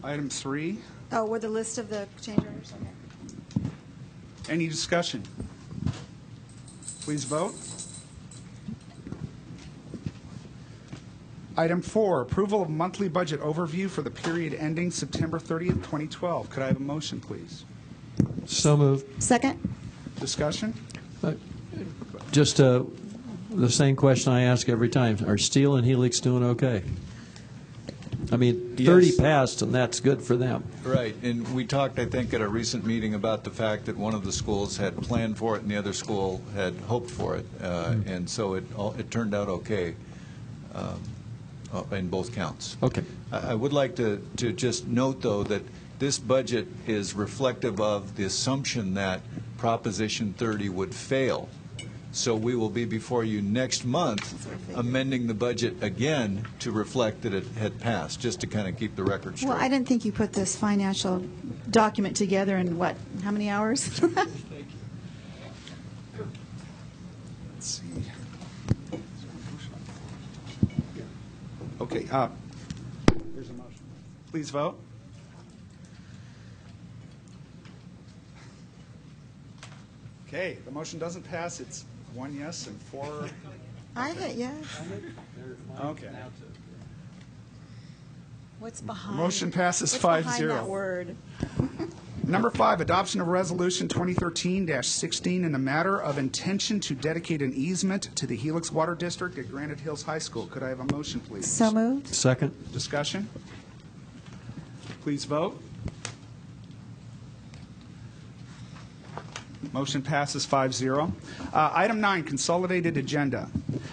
Item 3, Oh, we're the list of the change orders, okay. any discussion? Please vote. Item 4, approval of monthly budget overview for the period ending September 30th, 2012. Could I have a motion, please? So moved. Second? Discussion? Just the same question I ask every time. Are Steel and Helix doing okay? I mean, 30 Yes. passed, and that's good for them. Right, and we talked, I think, at a recent meeting about the fact that one of the schools had planned for it and the other school had hoped for it, and so it turned out okay in both counts. Okay. I would like to just note, though, that this budget is reflective of the assumption that Proposition 30 would fail. So we will be before you next month amending the budget again to reflect that it had passed, just to kind of keep the record straight. Well, I didn't think you put this financial document together in what, how many hours? Let's see. Okay, there's a motion. Please vote. Okay, the motion doesn't pass. It's 1 yes and 4. I hit yes. Okay. What's behind? Motion passes What's 5-0. behind that word? Number 5, adoption of Resolution 2013-16 in the matter of intention to dedicate an easement to the Helix Water District at Granite Hills High School. Could I have a motion, please? So moved. Second. Discussion? Please vote. Motion passes 5-0. Item 9, consolidated agenda.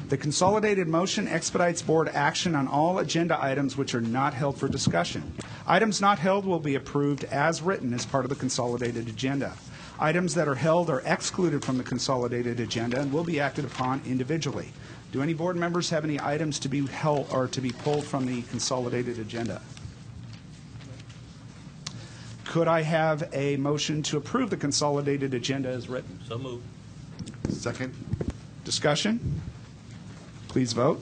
The consolidated motion expedites board action on all agenda items which are not held for discussion. Items not held will be approved as written as part of the consolidated agenda. Items that are held are excluded from the consolidated agenda and will be acted upon individually. Do any board members have any items to be held or to be pulled from the consolidated agenda? Could I have a motion to approve the consolidated agenda as written? So moved. Second. Discussion? Please vote.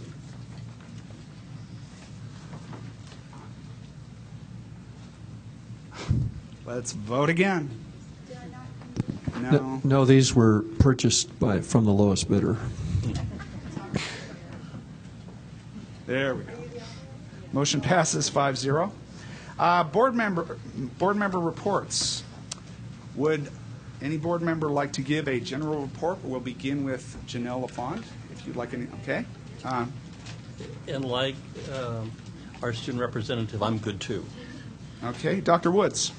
Let's vote again. No. No, these were purchased from the lowest bidder. There we go. Motion passes 5-0. Board member reports. Would any board member like to give a general report? We'll begin with Janelle LaFont, if you'd like any. Okay. And like our student representative, I'm good too. Okay. Dr. Woods.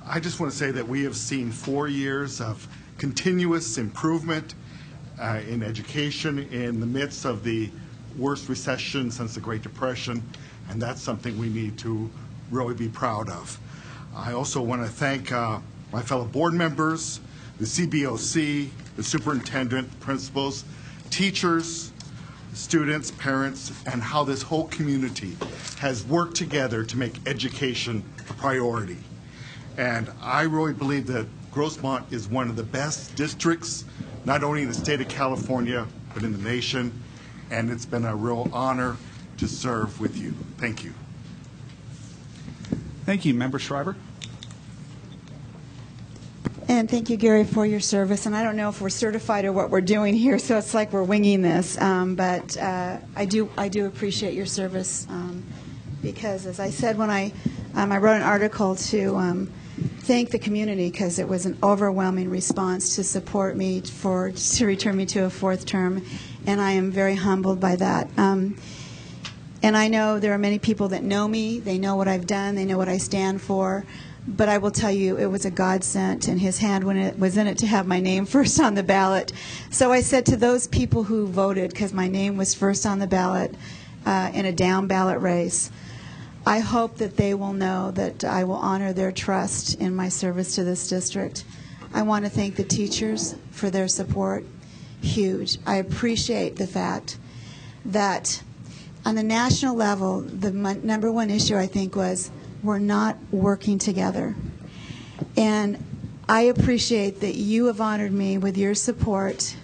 I just want to say that we have seen 4 years of continuous improvement in education in the midst of the worst recession since the Great Depression, and that's something we need to really be proud of. I also want to thank my fellow board members, the CBOC, the superintendent, principals, teachers, students, parents, and how this whole community has worked together to make education a priority. And I really believe that Grossmont is one of the best districts, not only in the state of California, but in the nation. And it's been a real honor to serve with you. Thank you. Thank you. Member Schreiber. And thank you, Gary, for your service. And I don't know if we're certified or what we're doing here, so it's like we're winging this. But I do appreciate your service because, as I said when I wrote an article to thank the community because it was an overwhelming response to support me to return me to a 4th term, and I am very humbled by that. And I know there are many people that know me. They know what I've done. They know what I stand for. But I will tell you, it was a godsend, and his hand was in it to have my name first on the ballot. So I said to those people who voted, because my name was first on the ballot in a down ballot race, I hope that they will know that I will honor their trust in my service to this district. I want to thank the teachers for their support. Huge. I appreciate the fact that on the national level, the number one issue, I think, was we're not working together. And I appreciate that you have honored me with your support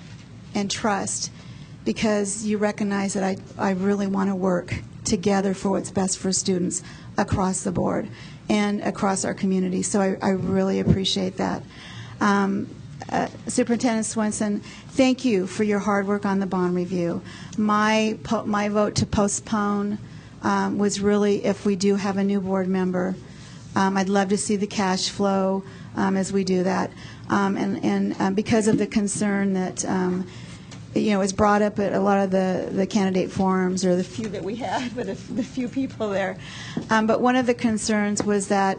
and trust, because you recognize that I really want to work together for what's best for students across the board and across our community. So I really appreciate that. Superintendent Swenson, thank you for your hard work on the bond review. My vote to postpone was really if we do have a new board member. I'd love to see the cash flow as we do that. And because of the concern that is brought up at a lot of the candidate forums, or the few that we had, but the few people there. But one of the concerns was that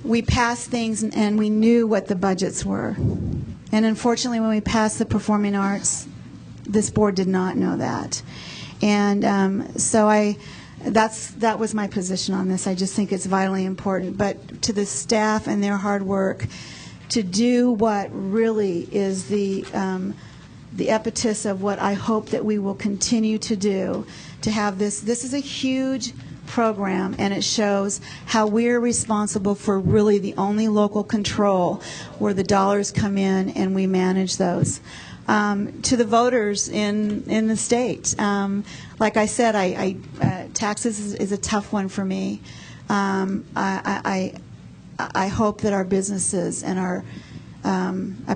we passed things and we knew what the budgets were. And unfortunately, when we passed the performing arts, this board did not know that. And so that was my position on this. I just think it's vitally important. But to the staff and their hard work to do what really is the impetus of what I hope that we will continue to do, to have this is a huge program, and it shows how we're responsible for really the only local control where the dollars come in and we manage those. To the voters in the state, like I said, taxes is a tough one for me. I hope that our businesses and our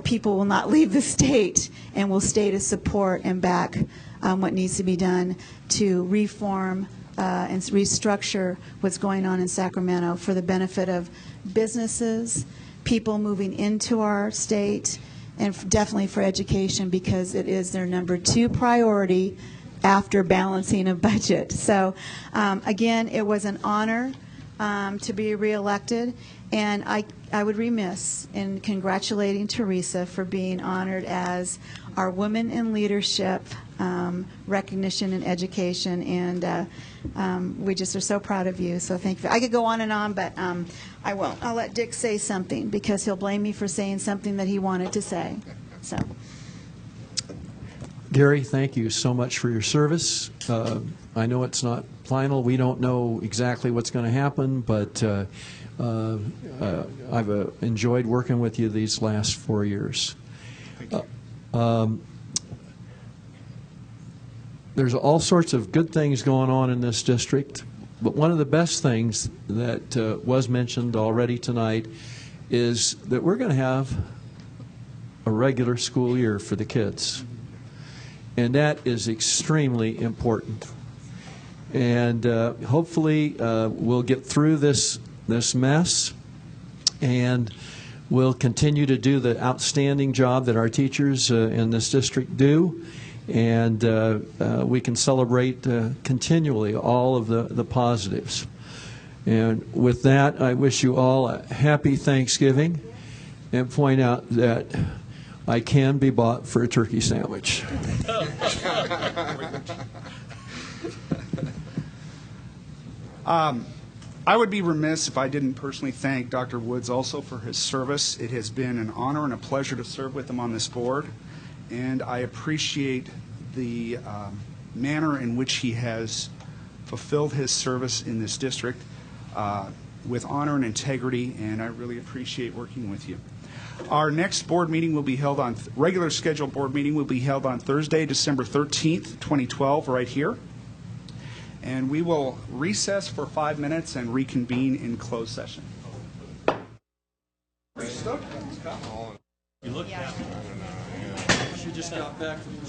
people will not leave the state and will stay to support and back what needs to be done to reform and restructure what's going on in Sacramento for the benefit of businesses, people moving into our state, and definitely for education, because it is their number 2 priority after balancing a budget. So again, it was an honor to be reelected, and I would remiss in congratulating Teresa for being honored as our Women in Leadership recognition in education, and we just are so proud of you. So thank you. I could go on, but I won't. I'll let Dick say something, because he'll blame me for saying something that he wanted to say. So, Gary, thank you so much for your service. I know it's not final. We don't know exactly what's going to happen, but I've enjoyed working with you these last 4 years. Thank you. There's all sorts of good things going on in this district, but one of the best things that was mentioned already tonight is that we're going to have a regular school year for the kids, and that is extremely important. And hopefully we'll get through this mess, and we'll continue to do the outstanding job that our teachers in this district do. And we can celebrate continually all of the positives. And with that, I wish you all a happy Thanksgiving, and point out that I can be bought for a turkey sandwich. I would be remiss if I didn't personally thank Dr. Woods also for his service. It has been an honor and a pleasure to serve with him on this board, and I appreciate the manner in which he has fulfilled his service in this district with honor and integrity, and I really appreciate working with you. Our next board meeting will be held on, regular scheduled board meeting will be held on Thursday, December 13th, 2012, right here. And we will recess for 5 minutes and reconvene in closed session. You look happy. She just got back from the